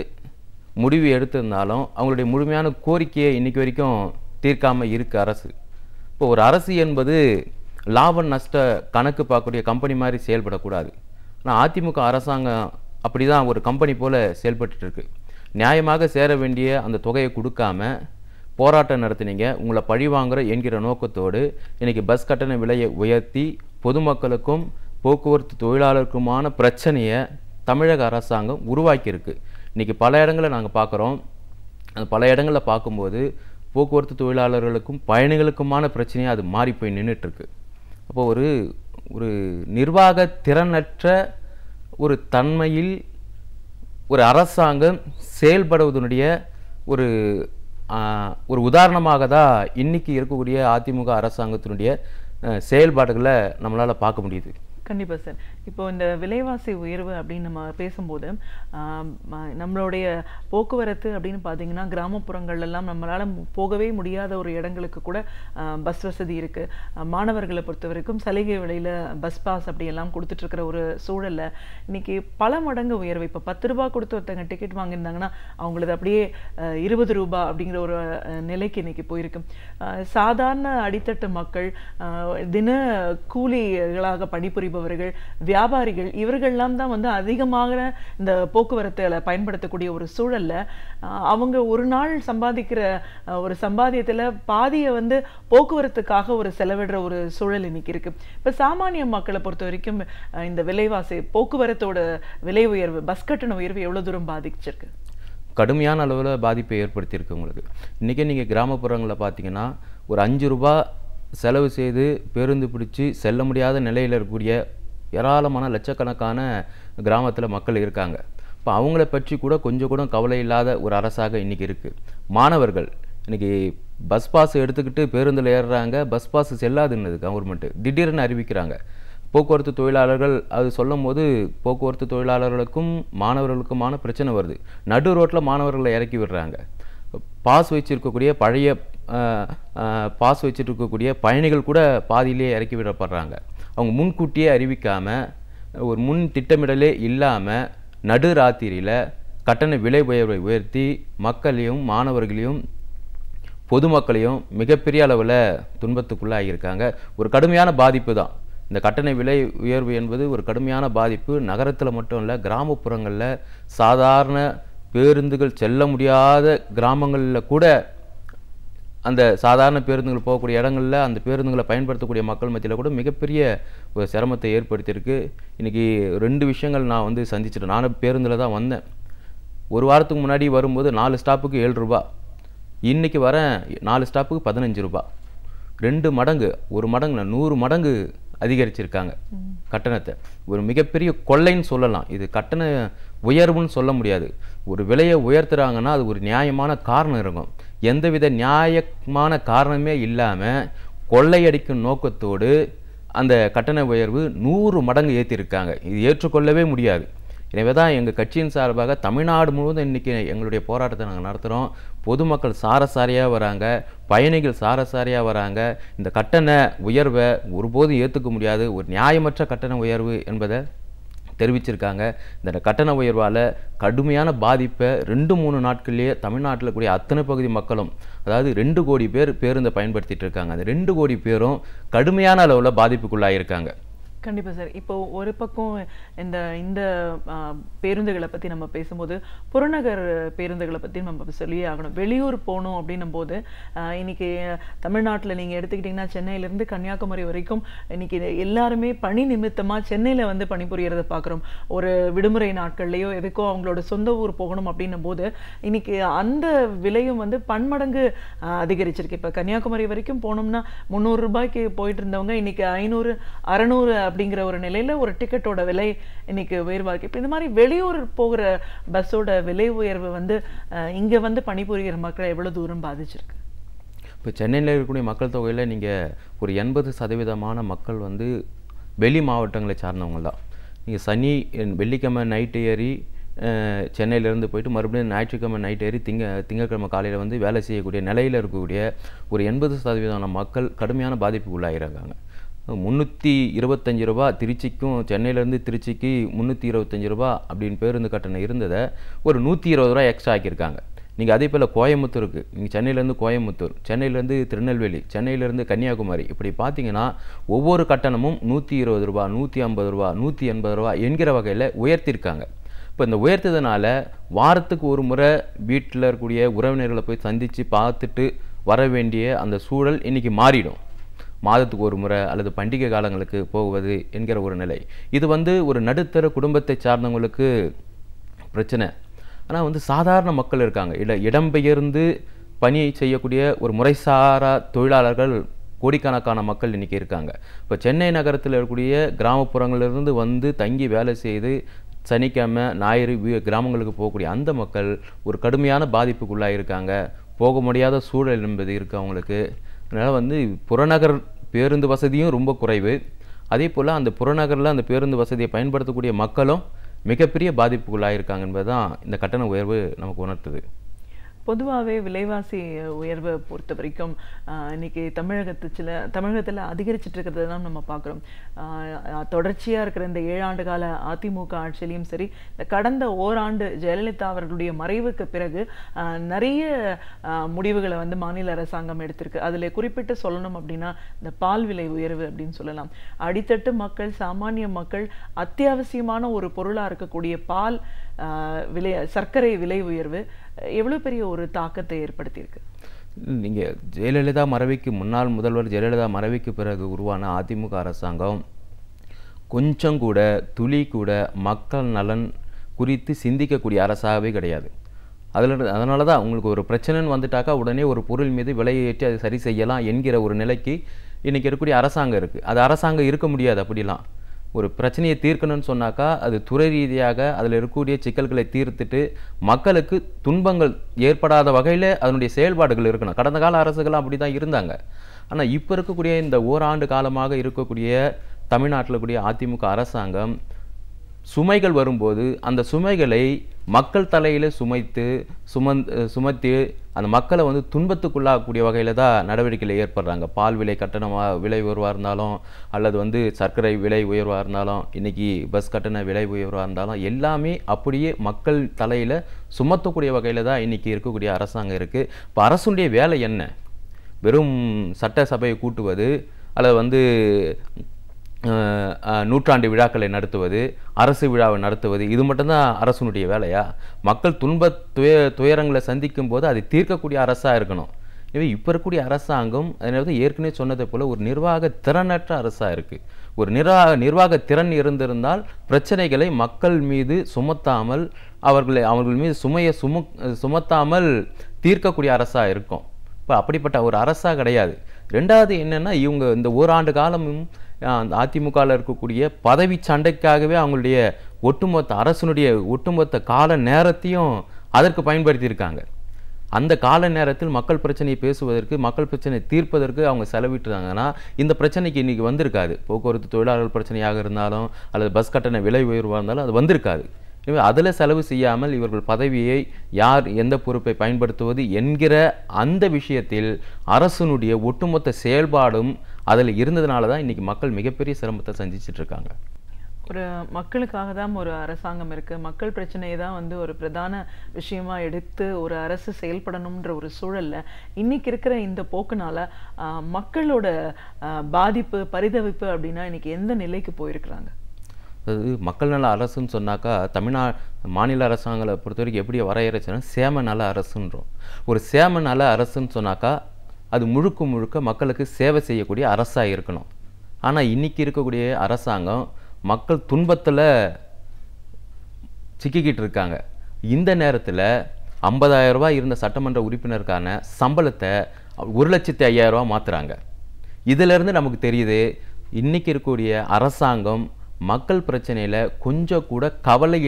முடிவு எடுத்திருந்தாலும் அவங்களுடைய முழுமையான கோரிக்கையை இன்றைக்கு வரைக்கும் தீர்க்காமல் இருக்குது அரசு. இப்போ ஒரு அரசு என்பது லாப நஷ்ட கணக்கு பார்க்கக்கூடிய கம்பெனி மாதிரி செயல்படக்கூடாது. ஆனால் அதிமுக அரசாங்கம் அப்படி தான் ஒரு கம்பெனி போல் செயல்பட்டுருக்கு. நியாயமாக சேர வேண்டிய அந்த தொகையை கொடுக்காம போராட்டம் நடத்தினீங்க, உங்களை பழிவாங்குற என்கிற நோக்கத்தோடு இன்றைக்கி பஸ் கட்டண விலையை உயர்த்தி பொதுமக்களுக்கும் போக்குவரத்து தொழிலாளருக்குமான பிரச்சனையை தமிழக அரசாங்கம் உருவாக்கியிருக்கு. இன்றைக்கி பல இடங்களில் நாங்கள் பார்க்குறோம். அந்த பல இடங்களில் பார்க்கும்போது போக்குவரத்து தொழிலாளர்களுக்கும் பயணிகளுக்குமான பிரச்சனையாக அது மாறி போய் நின்றுட்டுருக்கு. அப்போது ஒரு நிர்வாக திறனற்ற ஒரு தன்மையில் ஒரு அரசாங்கம் செயல்படுவதனுடைய ஒரு உதாரணமாக தான் இன்றைக்கி இருக்கக்கூடிய அதிமுக அரசாங்கத்தினுடைய செயல்பாடுகளை நம்மளால் பார்க்க முடியுது. கண்டிப்பா சார். இப்போ இந்த விலைவாசி உயர்வு அப்படின்னு நம்ம பேசும்போது நம்மளுடைய போக்குவரத்து அப்படின்னு பார்த்தீங்கன்னா கிராமப்புறங்கள்ல எல்லாம் நம்மளால போகவே முடியாத ஒரு இடங்களுக்கு கூட பஸ் வசதி இருக்கு. மாணவர்களை பொறுத்த வரைக்கும் சலுகை விலையில பஸ் பாஸ் அப்படி எல்லாம் கொடுத்துட்டு இருக்கிற ஒரு சூழல்ல இன்னைக்கு பல மடங்கு உயர்வு. இப்போ 10 ரூபாய் கொடுத்து ஒருத்தங்க டிக்கெட் வாங்கியிருந்தாங்கன்னா அவங்களது அப்படியே 20 ரூபாய் அப்படிங்கிற ஒரு நிலைக்கு இன்னைக்கு போயிருக்கு. சாதாரண அடித்தட்டு மக்கள், தின கூலிகளாக பணிபுரிபவர்கள், வியாபாரிகள் இவர்கள்லாம் தான் வந்து அதிகமாக இந்த போக்குவரத்துல பயன்படுத்தக்கூடிய ஒரு சூழல்ல அவங்க ஒரு நாள் சம்பாதிக்கிற ஒரு சம்பாதியத்துல பாதியை வந்து போக்குவரத்துக்காக ஒரு செலவிடுற ஒரு சூழல் இன்னைக்கு இருக்கு. இப்ப சாமானிய மக்களை பொறுத்த வரைக்கும் இந்த விலைவாசி, போக்குவரத்தோட விலை உயர்வு, பஸ் கட்டண உயர்வு எவ்வளவு தூரம் பாதிச்சிருக்கு? கடுமையான அளவில் பாதிப்பை ஏற்படுத்தியிருக்கு உங்களுக்கு. இன்றைக்கி நீங்கள் கிராமப்புறங்களில் பார்த்தீங்கன்னா ஒரு 5 ரூபாய் செலவு செய்து பேருந்து பிடிச்சி செல்ல முடியாத நிலையில் இருக்கக்கூடிய ஏராளமான லட்சக்கணக்கான கிராமத்தில் மக்கள் இருக்காங்க. இப்போ அவங்கள பற்றி கூட கொஞ்சம் கூட கவலை இல்லாத ஒரு அரசாக இன்றைக்கி இருக்குது. மாணவர்கள் இன்றைக்கி பஸ் பாஸ் எடுத்துக்கிட்டு பேருந்தில் ஏறுறாங்க, பஸ் பாஸ் செல்லாதுன்னது கவர்மெண்ட்டு திடீர்னு அறிவிக்கிறாங்க. போக்குவரத்து தொழிலாளர்கள் அது சொல்லும் போது போக்குவரத்து தொழிலாளர்களுக்கும் மாணவர்களுக்குமான பிரச்சனை வருது. நடு ரோட்டில் மாணவர்களை இறக்கி விடுறாங்க. பாஸ் வச்சுருக்கக்கூடிய பழைய பாஸ் வச்சுருக்கக்கூடிய பயணிகள் கூட பாதியிலே இறக்கி விடப்படுறாங்க. அவங்க முன்கூட்டியே அறிவிக்காமல், ஒரு முன் திட்டமிடலே இல்லாமல் நடு ராத்திரியில் கட்டண விலை உயர்வை உயர்த்தி மக்களையும் மாணவர்களையும் பொதுமக்களையும் மிகப்பெரிய அளவில் துன்பத்துக்குள்ளாகியிருக்காங்க. ஒரு கடுமையான பாதிப்பு தான் இந்த கட்டண விலை உயர்வு என்பது. ஒரு கடுமையான பாதிப்பு நகரத்தில் மட்டும் இல்லை, கிராமப்புறங்களில் சாதாரண பேருந்துகள் செல்ல முடியாத கிராமங்களில் கூட அந்த சாதாரண பேருந்துகள் போகக்கூடிய இடங்களில் அந்த பேருந்துகளை பயன்படுத்தக்கூடிய மக்கள் மத்தியில் கூட மிகப்பெரிய ஒரு சிரமத்தை ஏற்படுத்தியிருக்கு. இன்றைக்கி 2 விஷயங்கள் நான் வந்து சந்திச்சிட்டேன். நானும் பேருந்தில் தான் வந்தேன். ஒரு வாரத்துக்கு முன்னாடி வரும்போது 4 ஸ்டாப்புக்கு 7 ரூபாய், இன்றைக்கி வரேன் 4 ஸ்டாப்புக்கு 15 ரூபாய். 2 மடங்கு, 1 மடங்கு 100 மடங்கு அதிகரிச்சிருக்காங்க கட்டணத்தை. ஒரு மிகப்பெரிய கொள்ளைன்னு சொல்லலாம். இது கட்டண உயர்வுன்னு சொல்ல முடியாது. ஒரு விலையை உயர்த்துறாங்கன்னா அது ஒரு நியாயமான காரணம் இருக்கும். எந்தவித நியாயமான காரணமே இல்லாமல் கொள்ளையடிக்கும் நோக்கத்தோடு அந்த கட்டண உயர்வு 100 மடங்கு ஏற்றிருக்காங்க. இது ஏற்றுக்கொள்ளவே முடியாது. எனவே தான் எங்கள் கட்சியின் சார்பாக தமிழ்நாடு முழுவதும் இன்றைக்கி எங்களுடைய போராட்டத்தை நாங்கள் நடத்துகிறோம். பொதுமக்கள் சாரசாரியாக வராங்க, பயணிகள் சாரசாரியாக வராங்க. இந்த கட்டண உயர்வை ஒருபோதும் ஏற்றுக்க முடியாது, ஒரு நியாயமற்ற கட்டண உயர்வு என்பதை தெரிவிச்சிருக்காங்க. இந்த கட்டண உயர்வால் கடுமையான பாதிப்பை 2-3 நாட்கள்லேயே தமிழ்நாட்டில் கூடிய அத்தனை பகுதி மக்களும், அதாவது 2 கோடி பேர் பேருந்தை பயன்படுத்திட்டு இருக்காங்க. அந்த 2 கோடி பேரும் கடுமையான அளவில் பாதிப்புக்குள்ளாயிருக்காங்க. கண்டிப்பா சார். இப்போ ஒரு பக்கம் இந்த இந்த பேருந்துகளை பத்தி நம்ம பேசும்போது புறநகர் பேருந்துகளை பத்தி நம்ம சொல்லியே ஆகணும். வெளியூர் போகணும் அப்படின்னும் போது இன்னைக்கு தமிழ்நாட்டில் நீங்க எடுத்துக்கிட்டீங்கன்னா சென்னையிலிருந்து கன்னியாகுமரி வரைக்கும் இன்னைக்கு எல்லாருமே பணி நிமித்தமா சென்னையில வந்து பணிபுரியறத பார்க்குறோம். ஒரு விடுமுறை நாட்கள்லயோ எதுக்கோ அவங்களோட சொந்த ஊர் போகணும் அப்படின்னும் போது இன்னைக்கு அந்த விலையும் வந்து பன்மடங்கு அதிகரிச்சிருக்கு. இப்போ கன்னியாகுமரி வரைக்கும் போனோம்னா 300 ரூபாய்க்கு போயிட்டு இருந்தவங்க இன்னைக்கு 500, 600 அப்படிங்கிற ஒரு நிலையில ஒரு டிக்கெட்டோட விலை இன்னைக்கு உயர்வா இருக்கு. இப்போ இந்த மாதிரி வெளியூர் போகிற பஸ்ஸோட விலை உயர்வு வந்து இங்க வந்து பணிபுரிகிற மக்களை எவ்வளவு தூரம் பாதிச்சிருக்கு? இப்போ சென்னையில் இருக்கக்கூடிய மக்கள் தொகையில் நீங்கள் ஒரு 80% மக்கள் வந்து வெளி மாவட்டங்களை சார்ந்தவங்க தான். நீங்கள் சனி வெள்ளிக்கிழமை நைட்டு ஏறி சென்னையிலேருந்து போயிட்டு மறுபடியும் ஞாயிற்றுக்கிழமை நைட் ஏறி திங்கட்கிழமை காலையில் வந்து வேலை செய்யக்கூடிய நிலையில் இருக்கக்கூடிய ஒரு 80% மக்கள் கடுமையான பாதிப்புக்கு உள்ளாகிறாங்க. 325 ரூபா திருச்சிக்கும், சென்னையிலேருந்து திருச்சிக்கு 325 ரூபா அப்படின்னு பேருந்து கட்டணம் இருந்ததை ஒரு 120 ரூபா எக்ஸ்ட்ரா ஆக்கியிருக்காங்க. நீங்கள் அதே போல் கோயம்புத்தூருக்கு, நீங்கள் சென்னையிலேருந்து கோயம்புத்தூர், சென்னையிலேருந்து திருநெல்வேலி, சென்னையிலேருந்து கன்னியாகுமரி, இப்படி பார்த்தீங்கன்னா ஒவ்வொரு கட்டணமும் 120 ரூபா, 150 ரூபா, 180 ரூபா என்கிற வகையில் உயர்த்தியிருக்காங்க. இப்போ இந்த உயர்த்ததுனால வாரத்துக்கு ஒரு முறை வீட்டில் இருக்கக்கூடிய உறவினர்களை போய் சந்தித்து பார்த்துட்டு வர வேண்டிய அந்த சூழல் இன்றைக்கி மாறிடும். மாதத்துக்கு ஒரு முறை அல்லது பண்டிகை காலங்களுக்கு போவது என்கிற ஒரு நிலை. இது வந்து ஒரு நடுத்தர குடும்பத்தை சார்ந்தவங்களுக்கு பிரச்சனை. ஆனால் வந்து சாதாரண மக்கள் இருக்காங்க, இடம்பெயர்ந்து பணி செய்யக்கூடிய ஒரு முறைசாரா தொழிலாளர்கள் கோடிக்கணக்கான மக்கள் இன்றைக்கி இருக்காங்க. இப்போ சென்னை நகரத்தில் இருக்கக்கூடிய கிராமப்புறங்களிலிருந்து வந்து தங்கி வேலை செய்து சனிக்கிழமை ஞாயிறு கிராமங்களுக்கு போகக்கூடிய அந்த மக்கள் ஒரு கடுமையான பாதிப்புக்குள்ளாக இருக்காங்க. போக முடியாத சூழல் என்பது இருக்குது அவங்களுக்கு. அதனால் வந்து புறநகர் பேருந்து வசதியும் ரொம்ப குறைவு. அதே போல் அந்த புறநகரில் அந்த பேருந்து வசதியை பயன்படுத்தக்கூடிய மக்களும் மிகப்பெரிய பாதிப்புக்குள்ளாயிருக்காங்க என்பது தான் இந்த கட்டண உயர்வு நமக்கு உணர்த்துது. பொதுவாகவே விலைவாசி உயர்வை பொறுத்த வரைக்கும் இன்னைக்கு தமிழகத்தில் அதிகரிச்சுட்டு இருக்கிறது தான் நம்ம பார்க்குறோம். தொடர்ச்சியாக இருக்கிற இந்த 7 ஆண்டு கால அதிமுக ஆட்சியிலையும் சரி, இந்த கடந்த ஓராண்டு ஜெயலலிதா அவர்களுடைய மறைவுக்கு பிறகு நிறைய முடிவுகளை வந்து மாநில அரசாங்கம் எடுத்திருக்கு. அதில் குறிப்பிட்டு சொல்லணும் அப்படின்னா இந்த பால் விலை உயர்வு அப்படின்னு சொல்லலாம். அடித்தட்டு மக்கள், சாமானிய மக்கள் அத்தியாவசியமான ஒரு பொருளாக இருக்கக்கூடிய பால் சர்க்கரை விலை உயர்வு எவ்வளவு பெரிய ஒரு தாக்கத்தை ஏற்படுத்தியிருக்கு. நீங்கள் ஜெயலலிதா மறைவுக்கு முன்னாள் முதல்வர் ஜெயலலிதா மறைவுக்கு பிறகு உருவான அதிமுக அரசாங்கம் கொஞ்சம் கூட துளி கூட மக்கள் நலன் குறித்து சிந்திக்கக்கூடிய அரசாகவே கிடையாது. அதனால தான் உங்களுக்கு ஒரு பிரச்சனைன்னு வந்துட்டாக்கா உடனே ஒரு பொருள் மீது விலையை ஏற்றி அதை சரி செய்யலாம் என்கிற ஒரு நிலைக்கு இன்றைக்கி இருக்கக்கூடிய அரசாங்கம் இருக்குது. அது அரசாங்கம் இருக்க முடியாது. அப்படிலாம் ஒரு பிரச்சனையை தீர்க்கணும்னு சொன்னாக்கா அது துறை ரீதியாக அதில் இருக்கக்கூடிய சிக்கல்களை தீர்த்துட்டு மக்களுக்கு துன்பங்கள் ஏற்படாத வகையில் அதனுடைய செயல்பாடுகள் இருக்கணும். கடந்த கால அரசுகள்லாம் அப்படி தான் இருந்தாங்க. ஆனால் இப்போ இருக்கக்கூடிய இந்த ஓராண்டு காலமாக இருக்கக்கூடிய தமிழ்நாட்டில் கூடிய அதிமுக அரசாங்கம் சுமைகள் வரும்போது அந்த சுமைகளை மக்கள் தலையில் சுமத்தி அந்த மக்களை வந்து துன்பத்துக்குள்ளாகக்கூடிய வகையில் தான் நடவடிக்கைகள் ஏற்படுறாங்க. பால் விலை விலை உயர்வாக இருந்தாலும், அல்லது வந்து சர்க்கரை விலை உயர்வாக இருந்தாலும், இன்றைக்கி பஸ் கட்டண விலை உயர்வாக இருந்தாலும், எல்லாமே அப்படியே மக்கள் தலையில் சுமத்தக்கூடிய வகையில் தான் இன்றைக்கி இருக்கக்கூடிய அரசாங்கம் இருக்குது. இப்போ அரசுடைய வேலை என்ன? வெறும் சட்டசபையை கூட்டுவது, அல்லது வந்து நூற்றாண்டு விழாக்களை நடத்துவது, அரசு விழாவை நடத்துவது, இது மட்டும்தான் அரசுனுடைய வேலையா? மக்கள் துயரங்களை சந்திக்கும் போது அதை தீர்க்கக்கூடிய அரசாக இருக்கணும். எனவே இப்போ இருக்கக்கூடிய அரசாங்கம் அதாவது ஏற்கனவே சொன்னதை போல் ஒரு நிர்வாக திறனற்ற அரசாக இருக்குது. ஒரு நிர்வாக திறன் இருந்திருந்தால் பிரச்சனைகளை மக்கள் மீது சுமத்தாமல் அவர்கள் மீது சுமையை சுமத்தாமல் தீர்க்கக்கூடிய அரசாக இருக்கும். இப்போ அப்படிப்பட்ட ஒரு அரசாக கிடையாது. ரெண்டாவது என்னென்னா, இவங்க இந்த ஓராண்டு காலமும் அதிமுகவில் இருக்கக்கூடிய பதவி சண்டைக்காகவே அவங்களுடைய அரசனுடைய ஒட்டுமொத்த கால நேரத்தையும் அதற்கு பயன்படுத்தியிருக்காங்க. அந்த கால நேரத்தில் மக்கள் பிரச்சனையை பேசுவதற்கு, மக்கள் பிரச்சனையை தீர்ப்பதற்கு அவங்க செலவிட்டுறாங்கன்னா இந்த பிரச்சனைக்கு இன்றைக்கி வந்திருக்காது. போக்குவரத்து தொழிலாளர்கள் பிரச்சனையாக இருந்தாலும், அல்லது பஸ் கட்டண விலை உயர்வாக இருந்தாலும் அது வந்திருக்காது. எனவே அதில் செலவு செய்யாமல் இவர்கள் பதவியை யார் எந்த பொறுப்பை பயன்படுத்துவது என்கிற அந்த விஷயத்தில் அரசனுடைய ஒட்டுமொத்த செயல்பாடும் அதில் இருந்ததுனால தான் இன்றைக்கி மக்கள் மிகப்பெரிய சிரமத்தை சந்திச்சுட்டு இருக்காங்க. ஒரு மக்களுக்காக தான் ஒரு அரசாங்கம் இருக்குது. மக்கள் பிரச்சனையை தான் வந்து ஒரு பிரதான விஷயமா எடுத்து ஒரு அரசு செயல்படணுன்ற ஒரு சூழல்ல இன்னைக்கு இருக்கிற இந்த போக்குனால மக்களோட பாதிப்பு, பரிதவிப்பு அப்படின்னா இன்னைக்கு எந்த நிலைக்கு போயிருக்கிறாங்க? அதாவது மக்கள் நல அரசுன்னு சொன்னாக்கா மாநில அரசாங்கங்களை பொறுத்த வரைக்கும் எப்படி வரையறைச்சுன்னா சேம நல அரசுன்றோம். ஒரு சேம நல அரசுன்னு சொன்னாக்கா அது முழுக்க மக்களுக்கு சேவை செய்யக்கூடிய அரசாக இருக்கணும். ஆனால் இன்றைக்கி இருக்கக்கூடிய அரசாங்கம் மக்கள் துன்பத்தில் சிக்கிக்கிட்டு இருக்காங்க. இந்த நேரத்தில் 50,000 ரூபாய் இருந்த சட்டமன்ற உறுப்பினருக்கான சம்பளத்தை 1,05,000 ரூபா மாற்றுறாங்க. இதிலிருந்து நமக்கு தெரியுது இன்றைக்கி இருக்கக்கூடிய அரசாங்கம் மக்கள் பிரச்சனையில் கொஞ்சம் கூட கவலை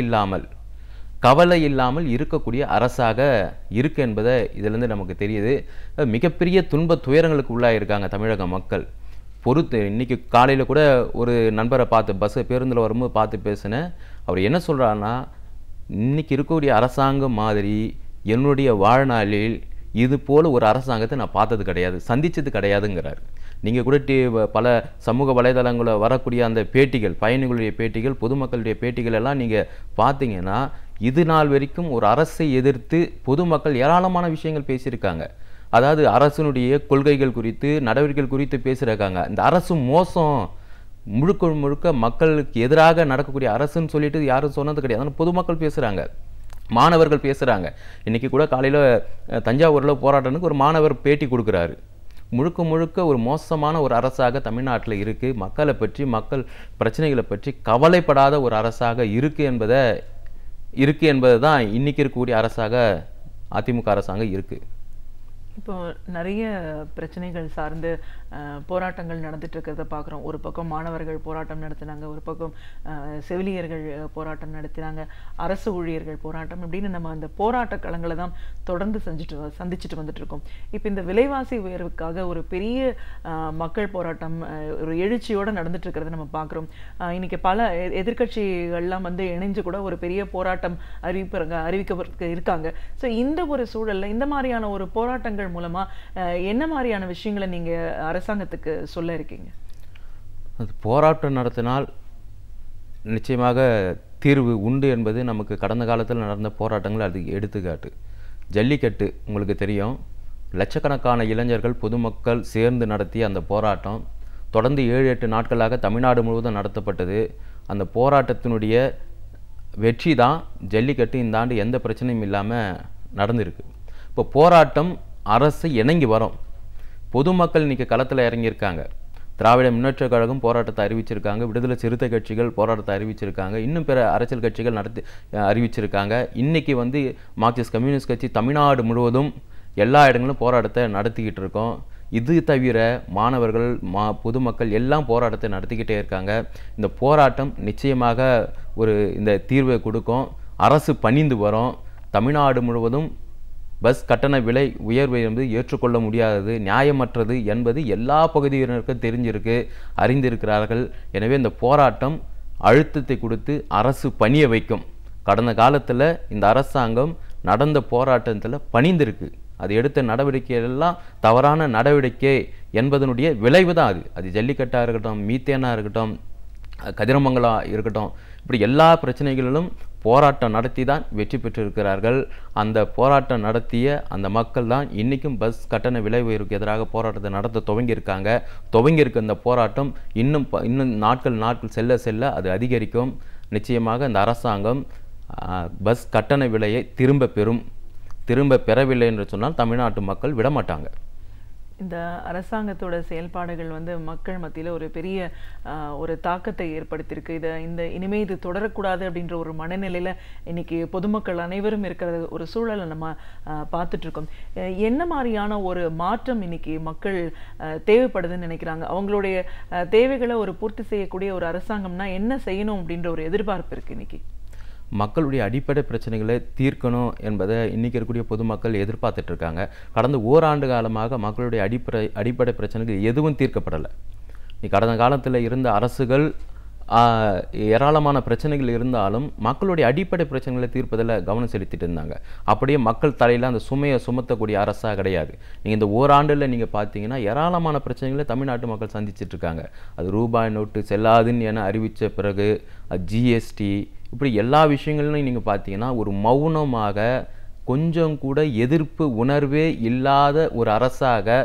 இல்லாமல் இருக்கக்கூடிய அரசாக இருக்கு என்பதை இதிலிருந்து நமக்கு தெரியுது. மிகப்பெரிய துயரங்களுக்கு உள்ளாயிருக்காங்க தமிழக மக்கள். இன்றைக்கி காலையில் கூட ஒரு நண்பரை பார்த்து பேருந்தில் வரும்போது பார்த்து பேசினேன். அவர் என்ன சொல்கிறாருன்னா, இன்றைக்கி இருக்கக்கூடிய அரசாங்கம் மாதிரி என்னுடைய வாழ்நாளில் இது போல் ஒரு அரசாங்கத்தை நான் பார்த்தது கிடையாது, சந்தித்தது கிடையாதுங்கிறார். நீங்கள் கூட பல சமூக வலைதளங்களில் வரக்கூடிய அந்த பேட்டிகள், பயணிகளுடைய பேட்டிகள், பொதுமக்களுடைய பேட்டிகள் எல்லாம் நீங்கள் பார்த்தீங்கன்னா இது நாள் வரைக்கும் ஒரு அரசை எதிர்த்து பொதுமக்கள் ஏராளமான விஷயங்கள் பேசியிருக்காங்க. அதாவது அரசனுடைய கொள்கைகள் குறித்து, நடவடிக்கைகள் குறித்து பேசியிருக்காங்க. இந்த அரசு மோசம், முழுக்க மக்களுக்கு எதிராக நடக்கக்கூடிய அரசுன்னு சொல்லிட்டு யாரும் சொன்னது கிடையாது. ஆனால் பொதுமக்கள் பேசுகிறாங்க, மாணவர்கள் பேசுகிறாங்க. இன்றைக்கி கூட காலையில் தஞ்சாவூரில் போராட்டத்துக்கு ஒரு மாணவர் பேட்டி கொடுக்குறாரு. முழுக்க ஒரு மோசமான ஒரு அரசாக தமிழ்நாட்டில் இருக்குது. மக்களை பற்றி, மக்கள் பிரச்சனைகளை பற்றி கவலைப்படாத ஒரு அரசாக இருக்குது என்பது தான் இன்றைக்கி இருக்கக்கூடிய அரசாக அதிமுக அரசாங்கம் இருக்குது. இப்போ நிறைய பிரச்சனைகள் சார்ந்து போராட்டங்கள் நடந்துட்டு இருக்கிறத பார்க்குறோம். ஒரு பக்கம் மாணவர்கள் போராட்டம் நடத்தினாங்க, ஒரு பக்கம் செவிலியர்கள் போராட்டம் நடத்தினாங்க, அரசு ஊழியர்கள் போராட்டம், அப்படின்னு நம்ம அந்த போராட்ட களங்களை தான் தொடர்ந்து சந்திச்சுட்டு வந்துட்டு இருக்கோம். இப்போ இந்த விலைவாசி உயர்வுக்காக ஒரு பெரிய மக்கள் போராட்டம் ஒரு எழுச்சியோட நடந்துட்டு இருக்கிறத நம்ம பார்க்குறோம். இன்னைக்கு பல எதிர்க்கட்சிகள்லாம் வந்து இணைஞ்சு கூட ஒரு பெரிய போராட்டம் அறிவிக்க இருக்காங்க. ஸோ இந்த ஒரு சூழல்ல இந்த மாதிரியான ஒரு போராட்டங்கள் மூலமா என்ன மாதிரியான விஷயங்களை நீங்க அரசாங்கத்துக்கு சொல்ல இருக்கீங்க? அது போராட்டம் நடத்தினால் நிச்சயமாக தீர்வு உண்டு என்பது நமக்கு கடந்த காலத்தில் நடந்த போராட்டங்கள் அது எடுத்துக்காட்டு. ஜல்லிக்கட்டு உங்களுக்கு தெரியும், லட்சக்கணக்கான இளைஞர்கள் பொதுமக்கள் சேர்ந்து நடத்திய அந்த போராட்டம் தொடர்ந்து 7-8 நாட்களாக தமிழ்நாடு முழுவதும் நடத்தப்பட்டது. அந்த போராட்டத்தினுடைய வெற்றி தான் ஜல்லிக்கட்டு இந்த ஆண்டு எந்த பிரச்சனையும் இல்லாமல் நடந்திருக்கு. இப்போ போராட்டம் அரசு இணங்கி வரும், பொதுமக்கள் இன்றைக்கி களத்தில் இறங்கியிருக்காங்க. திராவிட முன்னேற்றக் கழகம் போராட்டத்தை அறிவிச்சிருக்காங்க, விடுதலை சிறுத்தை கட்சிகள் போராட்டத்தை அறிவிச்சிருக்காங்க, இன்னும் பிற அரசியல் கட்சிகள் அறிவிச்சிருக்காங்க. இன்றைக்கி வந்து மார்க்சிஸ்ட் கம்யூனிஸ்ட் கட்சி தமிழ்நாடு முழுவதும் எல்லா இடங்களும் போராட்டத்தை நடத்திக்கிட்டு இருக்கோம். இது தவிர மாணவர்கள் பொதுமக்கள் எல்லாம் போராட்டத்தை நடத்திக்கிட்டே இருக்காங்க. இந்த போராட்டம் நிச்சயமாக இந்த தீர்வை கொடுக்கும். அரசு பணிந்து வரும். தமிழ்நாடு முழுவதும் பஸ் கட்டண விலை உயர்வு என்பது ஏற்றுக்கொள்ள முடியாதது, நியாயமற்றது என்பது எல்லா பகுதியினருக்கும் தெரிஞ்சிருக்கு, அறிந்திருக்கிறார்கள். எனவே இந்த போராட்டம் அழுத்தத்தை கொடுத்து அரசு பணிய வைக்கும். கடந்த காலத்தில் இந்த அரசாங்கம் நடந்த போராட்டத்தில் பணிந்திருக்கு. அது எடுத்த நடவடிக்கையெல்லாம் தவறான நடவடிக்கை என்பதனுடைய விளைவு தான் அது ஜல்லிக்கட்டாக இருக்கட்டும், மீத்தேனாக இருக்கட்டும், கதிரமங்கலம் இருக்கட்டும், இப்படி எல்லா பிரச்சனைகளிலும் போராட்டம் நடத்தி தான் வெற்றி பெற்றிருக்கிறார்கள். அந்த போராட்டம் நடத்திய அந்த மக்கள் தான் இன்றைக்கும் பஸ் கட்டண விலை உயர்வுக்கு எதிராக போராட்டத்தை நடத்த துவங்கியிருக்க இந்த போராட்டம் இன்னும் நாட்கள் செல்ல செல்ல அது அதிகரிக்கும். நிச்சயமாக இந்த அரசாங்கம் பஸ் கட்டண விலையை திரும்ப பெறவில்லை என்று சொன்னால் தமிழ்நாட்டு மக்கள் விடமாட்டாங்க. இந்த அரசாங்கத்தோட செயல்பாடுகள் வந்து மக்கள் மத்தியில் ஒரு பெரிய ஒரு தாக்கத்தை ஏற்படுத்தியிருக்கு. இனிமே இது தொடரக்கூடாது அப்படின்ற ஒரு மனநிலையில் இன்னைக்கு பொதுமக்கள் அனைவரும் இருக்கிற ஒரு சூழலை நம்ம பார்த்துட்டு இருக்கோம். என்ன மாதிரியான ஒரு மாற்றம் இன்னைக்கு மக்கள் தேவைப்படுதுன்னு நினைக்கிறாங்க? அவங்களுடைய தேவைகளை ஒரு பூர்த்தி செய்யக்கூடிய ஒரு அரசாங்கம்னா என்ன செய்யணும் அப்படின்ற ஒரு எதிர்பார்ப்பு இருக்கு இன்னைக்கு. மக்களுடைய அடிப்படை பிரச்சனைகளை தீர்க்கணும் என்பதை இன்றைக்கி இருக்கக்கூடிய பொதுமக்கள் எதிர்பார்த்துட்டு இருக்காங்க. கடந்த ஓராண்டு காலமாக மக்களுடைய அடிப்படை பிரச்சனைகள் எதுவும் தீர்க்கப்படலை. கடந்த காலத்தில் இருந்த அரசுகள் ஏராளமான பிரச்சனைகள் இருந்தாலும் மக்களுடைய அடிப்படை பிரச்சனைகளை தீர்ப்பதில் கவனம் செலுத்திட்டு இருந்தாங்க. அப்படியே மக்கள் தலையில் அந்த சுமையை சுமத்தக்கூடிய அரசாக கிடையாது. நீங்கள் இந்த ஓராண்டில் நீங்கள் பார்த்தீங்கன்னா ஏராளமான பிரச்சனைகளை தமிழ்நாட்டு மக்கள் சந்திச்சுட்டு இருக்காங்க. அது ரூபாய் நோட்டு செல்லாதுன்னு என அறிவித்த பிறகு ஜிஎஸ்டி, இப்படி எல்லா விஷயங்களையும் நீங்கள் பார்த்தீங்கன்னா ஒரு மௌனமாக கொஞ்சம் கூட எதிர்ப்பு உணர்வே இல்லாத ஒரு அரசாக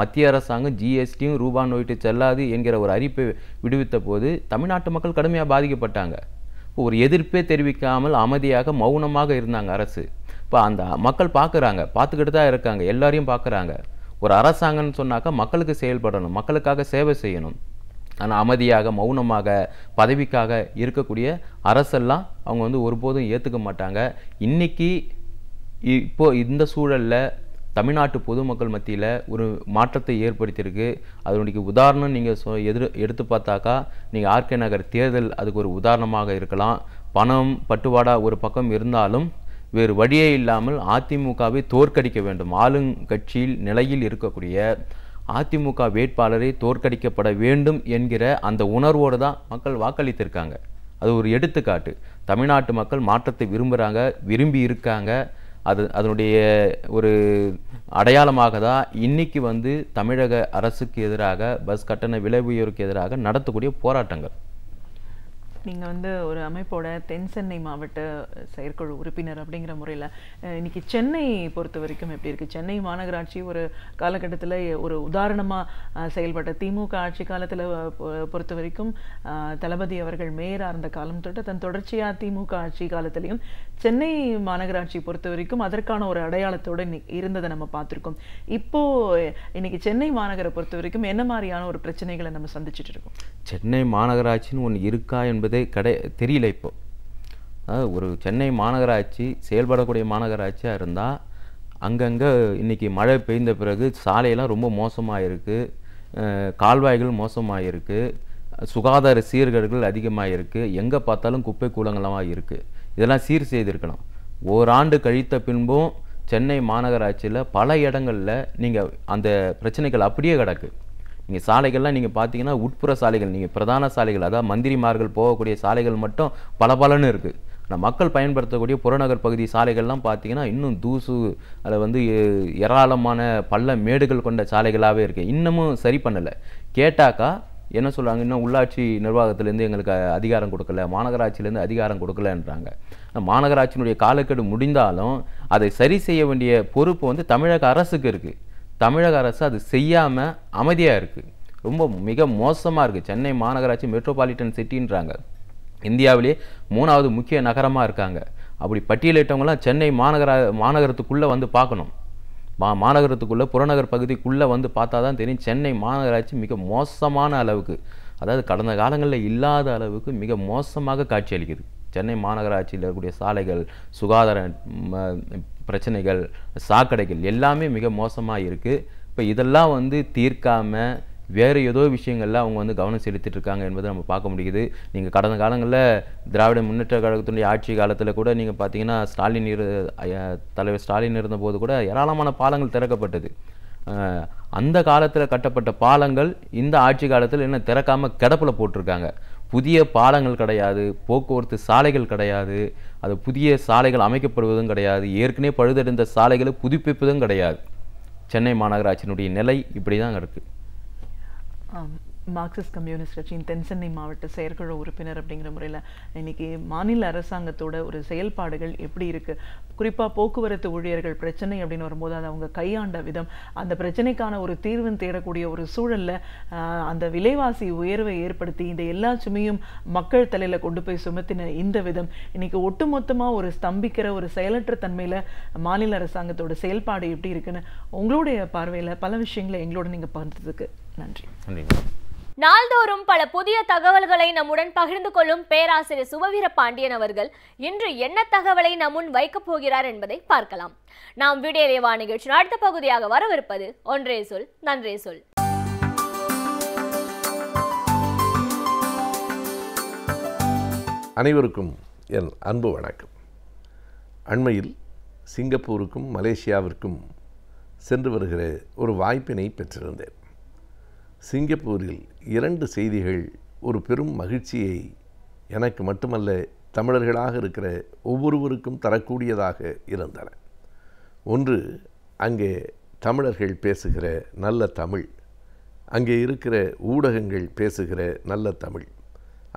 மத்திய அரசாங்கம் ஜிஎஸ்டியும் ரூபாய் நோட்டு செல்லாது என்கிற ஒரு அறிப்பை விடுவித்த போது தமிழ்நாட்டு மக்கள் கடுமையாக பாதிக்கப்பட்டாங்க. இப்போ ஒரு எதிர்ப்பே தெரிவிக்காமல் அமைதியாக மௌனமாக இருந்தாங்க அரசு. இப்போ அந்த மக்கள் பார்த்துக்கிட்டு தான் இருக்காங்க, எல்லாரையும் பார்க்குறாங்க. ஒரு அரசாங்கம்னு சொன்னாக்கா மக்களுக்கு செயல்படணும், மக்களுக்காக சேவை செய்யணும். ஆனால் அமைதியாக மௌனமாக பதவிக்காக இருக்கக்கூடிய அரசெல்லாம் அவங்க ஒருபோதும் ஏற்றுக்க மாட்டாங்க. இப்போது இந்த சூழலில் தமிழ்நாட்டு பொதுமக்கள் மத்தியில் ஒரு மாற்றத்தை ஏற்படுத்தியிருக்கு. அதனுடைய உதாரணம் நீங்கள் எடுத்து பார்த்தாக்கா நீங்கள் ஆர்கே நகர் தேர்தல் அதுக்கு ஒரு உதாரணமாக இருக்கலாம். பணம் பட்டுவாடா ஒரு பக்கம் இருந்தாலும் வேறு வழியே இல்லாமல் அதிமுகவை தோற்கடிக்க வேண்டும், ஆளுங்கட்சியில் நிலையில் இருக்கக்கூடிய அதிமுக வேட்பாளரை தோற்கடிக்கப்பட வேண்டும் என்கிற அந்த உணர்வோடு தான் மக்கள் வாக்களித்திருக்காங்க. அது ஒரு எடுத்துக்காட்டு. தமிழ்நாட்டு மக்கள் மாற்றத்தை விரும்பி இருக்காங்க. அதனுடைய ஒரு அடையாளமாக தான் இன்னைக்கு தமிழக அரசுக்கு எதிராக பஸ் கட்டண விலை உயர்வுக்கு எதிராக நடத்தக்கூடிய போராட்டங்கள். நீங்கள் ஒரு அமைப்போட தென் சென்னை மாவட்ட செயற்குழு உறுப்பினர் அப்படிங்கிற முறையில் இன்னைக்கு சென்னை பொறுத்த வரைக்கும் எப்படி இருக்குது? சென்னை மாநகராட்சி ஒரு காலகட்டத்தில் ஒரு உதாரணமாக செயல்பட்ட திமுக ஆட்சி காலத்தில் பொறுத்த வரைக்கும் தளபதி அவர்கள் மேயராக இருந்த காலம் தொட்டு தன் தொடர்ச்சியாக திமுக ஆட்சி காலத்திலையும் சென்னை மாநகராட்சி பொறுத்த வரைக்கும் அதற்கான ஒரு அடையாளத்தோடு இருந்ததை நம்ம பார்த்துருக்கோம். இப்போது இன்னைக்கு சென்னை மாநகரை பொறுத்த வரைக்கும் என்ன மாதிரியான ஒரு பிரச்சனைகளை நம்ம சந்திச்சுட்டு இருக்கோம்? சென்னை மாநகராட்சின்னு ஒன்று இருக்கா என்பதே தெரியல. இப்போ ஒரு சென்னை மாநகராட்சி செயல்படக்கூடிய மாநகராட்சியாக இருந்தால் அங்கங்கே இன்றைக்கி மழை பெய்ந்த பிறகு சாலையெல்லாம் ரொம்ப மோசமாக இருக்குது, கால்வாய்கள் மோசமாக இருக்குது, சுகாதார சீர்கேடுகள் அதிகமாக இருக்குது, எங்கே பார்த்தாலும் குப்பை கூலங்களாக இருக்குது. இதெல்லாம் சீர் செய்திருக்கணும். ஓராண்டு கழித்த பின்பும் சென்னை மாநகராட்சியில் பல இடங்களில் நீங்கள் அந்த பிரச்சனைகள் அப்படியே கிடக்கு. நீங்கள் சாலைகள்லாம் நீங்கள் பார்த்தீங்கன்னா உட்புற சாலைகள், நீங்கள் பிரதான சாலைகள், அதாவது மந்திரிமார்கள் போகக்கூடிய சாலைகள் மட்டும் பலபலன்னு இருக்குது. ஆனால் மக்கள் பயன்படுத்தக்கூடிய புறநகர் பகுதி சாலைகள்லாம் பார்த்தீங்கன்னா இன்னும் தூசு, அதில் வந்து ஏராளமான பள்ள மேடுகள் கொண்ட சாலைகளாகவே இருக்குது. இன்னமும் சரி பண்ணலை. கேட்டாக்கா என்ன சொல்கிறாங்க, இன்னும் உள்ளாட்சி நிர்வாகத்திலேருந்து எங்களுக்கு அதிகாரம் கொடுக்கல, மாநகராட்சியிலேருந்து அதிகாரம் கொடுக்கலன்றாங்க. மாநகராட்சியினுடைய காலக்கெடு முடிந்தாலும் அதை சரி செய்ய வேண்டிய பொறுப்பு வந்து தமிழக அரசுக்கு இருக்குது. தமிழக அரசு அது செய்யாமல் அமைதியாக இருக்குது. ரொம்ப மிக மோசமாக இருக்குது. சென்னை மாநகராட்சி மெட்ரோபாலிட்டன் சிட்டின்றாங்க, இந்தியாவிலே 3வது முக்கிய நகரமாக இருக்காங்க. அப்படி பட்டியலிட்டவங்களாம் சென்னை மாநகரத்துக்குள்ளே வந்து பார்க்கணும். மாநகரத்துக்குள்ளே புறநகர் பகுதிக்குள்ளே வந்து பார்த்தா தான் தெரியும் சென்னை மாநகராட்சி மிக மோசமான அளவுக்கு, அதாவது கடந்த காலங்களில் இல்லாத அளவுக்கு மிக மோசமாக காட்சியளிக்குது. சென்னை மாநகராட்சியில் இருக்கக்கூடிய சாலைகள், சுகாதார பிரச்சனைகள், சாக்கடைகள் எல்லாமே மிக மோசமாக இருக்குது. இப்போ இதெல்லாம் வந்து தீர்க்காமல் வேறு ஏதோ விஷயங்கள்ல அவங்க வந்து கவனம் செலுத்திட்டு இருக்காங்க என்பதை நம்ம பார்க்க முடியுது. நீங்கள் கடந்த காலங்களில் திராவிட முன்னேற்ற கழகத்தினுடைய ஆட்சி காலத்தில் கூட நீங்கள் பார்த்தீங்கன்னா தலைவர் ஸ்டாலின் இருந்தபோது கூட ஏராளமான பாலங்கள் திறக்கப்பட்டது. அந்த காலத்தில் கட்டப்பட்ட பாலங்கள் இந்த ஆட்சி காலத்தில் என்ன திறக்காமல் கிடப்பில் போட்டிருக்காங்க. புதிய பாலங்கள் கிடையாது, போக்குவரத்து சாலைகள் கிடையாது, அது புதிய சாலைகள் அமைக்கப்படுவதும் கிடையாது, ஏற்கனவே பழுதடைந்த சாலைகளை புதுப்பிப்பதும் கிடையாது. சென்னை மாநகராட்சியினுடைய நிலை இப்படி தான் இருக்குது. மார்க்சிஸ்ட் கம்யூனிஸ்ட் கட்சியின் தென்சென்னை மாவட்ட செயற்குழு உறுப்பினர் அப்படிங்கிற முறையில் இன்னைக்கு மாநில அரசாங்கத்தோட ஒரு செயல்பாடுகள் எப்படி இருக்கு, குறிப்பாக போக்குவரத்து ஊழியர்கள் பிரச்சனை அப்படின்னு வரும்போது அதை அவங்க கையாண்ட விதம், அந்த பிரச்சனைக்கான ஒரு தீர்வு தேடக்கூடிய ஒரு சூழல்ல அந்த விலைவாசி உயர்வை ஏற்படுத்தி இந்த எல்லா சுமையும் மக்கள் தலையில கொண்டு போய் சுமத்தின இந்த விதம் இன்னைக்கு ஒட்டுமொத்தமாக ஒரு ஸ்தம்பிக்கிற ஒரு செயலற்ற தன்மையில மாநில அரசாங்கத்தோட செயல்பாடு எப்படி இருக்குன்னு உங்களுடைய பார்வையில் பல விஷயங்களை எங்களோட நீங்க பகிர்ந்ததுக்கு நன்றி. நாள்தோறும் பல புதிய தகவல்களை நம்முடன் பகிர்ந்து கொள்ளும் பேராசிரியர் சுபவீர பாண்டியன் அவர்கள் இன்று என்ன தகவலை நம் முன் வைக்கப் போகிறார் என்பதை பார்க்கலாம். நாம் வீடியோ நிகழ்ச்சியின் அடுத்த பகுதியாக வரவிருப்பது ஒன்றே சொல் நன்றே சொல். அனைவருக்கும் என் அன்பு வணக்கம். அண்மையில் சிங்கப்பூருக்கும் மலேசியாவிற்கும் சென்று வருகிற ஒரு வாய்ப்பினை பெற்றிருந்தேன். சிங்கப்பூரில் 2 செய்திகள் ஒரு பெரும் மகிழ்ச்சியை எனக்கு மட்டுமல்ல தமிழர்களாக இருக்கிற ஒவ்வொருவருக்கும் தரக்கூடியதாக இருந்தன. ஒன்று, அங்கே தமிழர்கள் பேசுகிற நல்ல தமிழ், அங்கே இருக்கிற ஊடகங்கள் பேசுகிற நல்ல தமிழ்,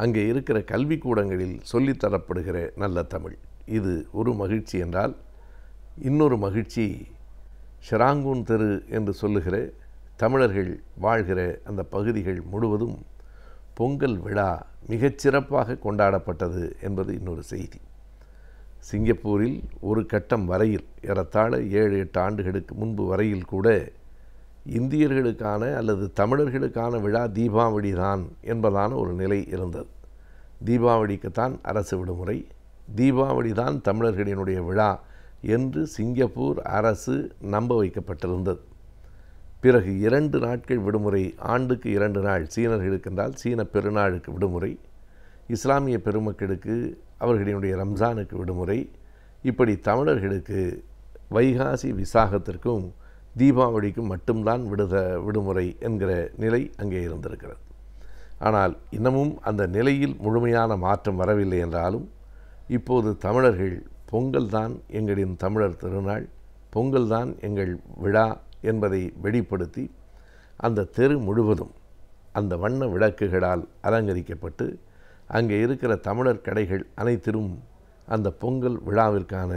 அங்கே இருக்கிற கல்விக்கூடங்களில் சொல்லித்தரப்படுகிற நல்ல தமிழ். இது ஒரு மகிழ்ச்சி என்றால், இன்னொரு மகிழ்ச்சி ஷெராங்கூன் தெரு என்று சொல்லுகிற தமிழர்கள் வாழ்கிற அந்த பகுதிகள் முழுவதும் பொங்கல் விழா மிகச்சிறப்பாக கொண்டாடப்பட்டது என்பது இன்னொரு செய்தி. சிங்கப்பூரில் ஒரு கட்டம் வரையில், ஏறத்தாழ 7-8 ஆண்டுகளுக்கு முன்பு வரையில் கூட இந்தியர்களுக்கான அல்லது தமிழர்களுக்கான விழா தீபாவளி தான் என்பதான ஒரு நிலை இருந்தது. தீபாவளிக்குத்தான் அரசு விடுமுறை, தீபாவளி தான் தமிழர்களினுடைய விழா என்று சிங்கப்பூர் அரசு நம்ப வைக்கப்பட்டிருந்தது. பிறகு 2 நாட்கள் விடுமுறை, ஆண்டுக்கு 2 நாள், சீனர்களுக்கு என்றால் சீன பெருநாளுக்கு விடுமுறை, இஸ்லாமிய பெருமக்களுக்கு அவர்களுடைய ரம்ஜானுக்கு விடுமுறை, இப்படி தமிழர்களுக்கு வைகாசி விசாகத்திற்கும் தீபாவளிக்கும் மட்டும்தான் விடுமுறை என்கிற நிலை அங்கே இருந்திருக்கிறது. ஆனால் இன்னமும் அந்த நிலையில் முழுமையான மாற்றம் வரவில்லை என்றாலும் இப்போது தமிழர்கள் பொங்கல் தான் எங்களின் தமிழர் திருநாள், பொங்கல் தான் எங்கள் விழா என்பதை வெளிப்படுத்தி அந்த தெரு முழுவதும் அந்த வண்ண விளக்குகளால் அலங்கரிக்கப்பட்டு அங்கே இருக்கிற தமிழர் கடைகள் அனைத்திலும் அந்த பொங்கல் விழாவிற்கான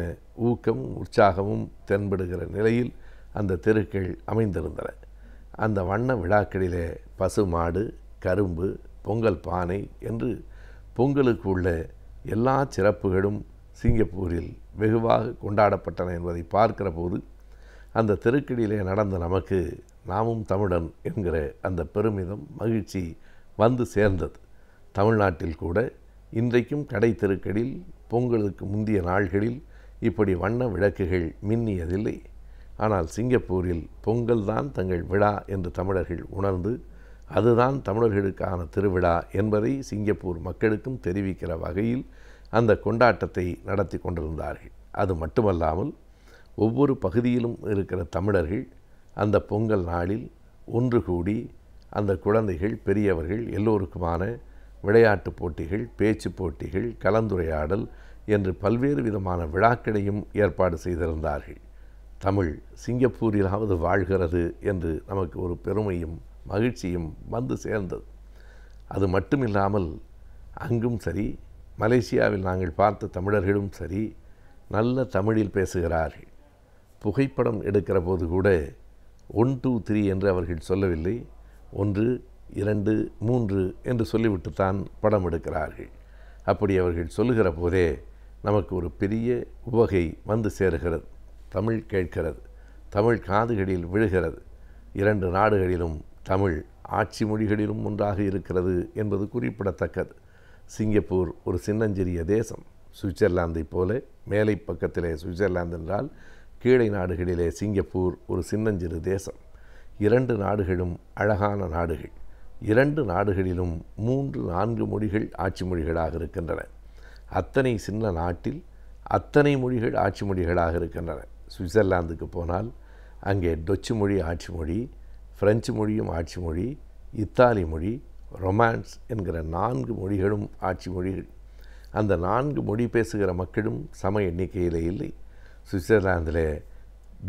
ஊக்கமும் உற்சாகமும் தென்படுகிற நிலையில் அந்த தெருக்கள் அமைந்திருந்தன. அந்த வண்ண விழாக்களிலே பசு மாடு, கரும்பு, பொங்கல் பானை என்று பொங்கலுக்கு உள்ள எல்லா சிறப்புகளும் சிங்கப்பூரில் வெகுவாக கொண்டாடப்பட்டன என்பதை பார்க்கிற போது அந்த தெருக்களிலே நடந்த நமக்கு நாமும் தமிழன் என்கிற அந்த பெருமிதம், மகிழ்ச்சி வந்து சேர்ந்தது. தமிழ்நாட்டில் கூட இன்றைக்கும் கடை தெருக்களில் பொங்கலுக்கு முந்தைய நாள்களில் இப்படி வண்ண விளக்குகள் மின்னியதில்லை. ஆனால் சிங்கப்பூரில் பொங்கல் தான் தங்கள் விழா என்று தமிழர்கள் உணர்ந்து அதுதான் தமிழர்களுக்கான திருவிழா என்பதை சிங்கப்பூர் மக்களுக்கும் தெரிவிக்கிற வகையில் அந்த கொண்டாட்டத்தை நடத்தி கொண்டிருந்தார்கள். அது மட்டுமல்லாமல் ஒவ்வொரு பகுதியிலும் இருக்கிற தமிழர்கள் அந்த பொங்கல் நாளில் ஒன்று கூடி அந்த குழந்தைகள் பெரியவர்கள் எல்லோருக்குமான விளையாட்டு போட்டிகள், பேச்சு போட்டிகள், கலந்துரையாடல் என்று பல்வேறு விதமான விழாக்களையும் ஏற்பாடு செய்திருந்தார்கள். தமிழ் சிங்கப்பூரிலாவது வாழ்கிறது என்று நமக்கு ஒரு பெருமையும் மகிழ்ச்சியும் வந்து சேர்ந்தது. அது மட்டுமில்லாமல் அங்கும் சரி, மலேசியாவில் நாங்கள் பார்த்த தமிழர்களும் சரி, நல்ல தமிழில் பேசுகிறார்கள். புகைப்படம் எடுக்கிற போது கூட 1 2 3 என்று அவர்கள் சொல்லவில்லை, 1 2 3 என்று சொல்லிவிட்டுத்தான் படம் எடுக்கிறார்கள். அப்படி அவர்கள் சொல்லுகிற போதே நமக்கு ஒரு பெரிய உவகை வந்து சேருகிறது. தமிழ் கேட்கிறது, தமிழ் காதுகளில் விழுகிறது. 2 நாடுகளிலும் தமிழ் ஆட்சி மொழிகளிலும் ஒன்றாக இருக்கிறது என்பது குறிப்பிடத்தக்கது. சிங்கப்பூர் ஒரு சின்னஞ்சிறிய தேசம். சுவிட்சர்லாந்தை போல மேலை பக்கத்திலே சுவிட்சர்லாந்து என்றால் கீழே நாடுகளிலே சிங்கப்பூர் ஒரு சின்னஞ்சிறு தேசம். 2 நாடுகளும் அழகான நாடுகள். 2 நாடுகளிலும் 3 4 மொழிகள் ஆட்சி மொழிகளாக இருக்கின்றன. அத்தனை சின்ன நாட்டில் அத்தனை மொழிகள் ஆட்சி மொழிகளாக இருக்கின்றன. சுவிட்சர்லாந்துக்கு போனால் அங்கே டச்சு மொழி ஆட்சி மொழி, பிரெஞ்சு மொழியும் ஆட்சி மொழி, இத்தாலி மொழி, ரொமான்ஸ் என்கிற 4 மொழிகளும் ஆட்சி மொழிகள். அந்த 4 மொழி பேசுகிற மக்களும் சம எண்ணிக்கையிலே இல்லை. சுவிட்சர்லாந்தில்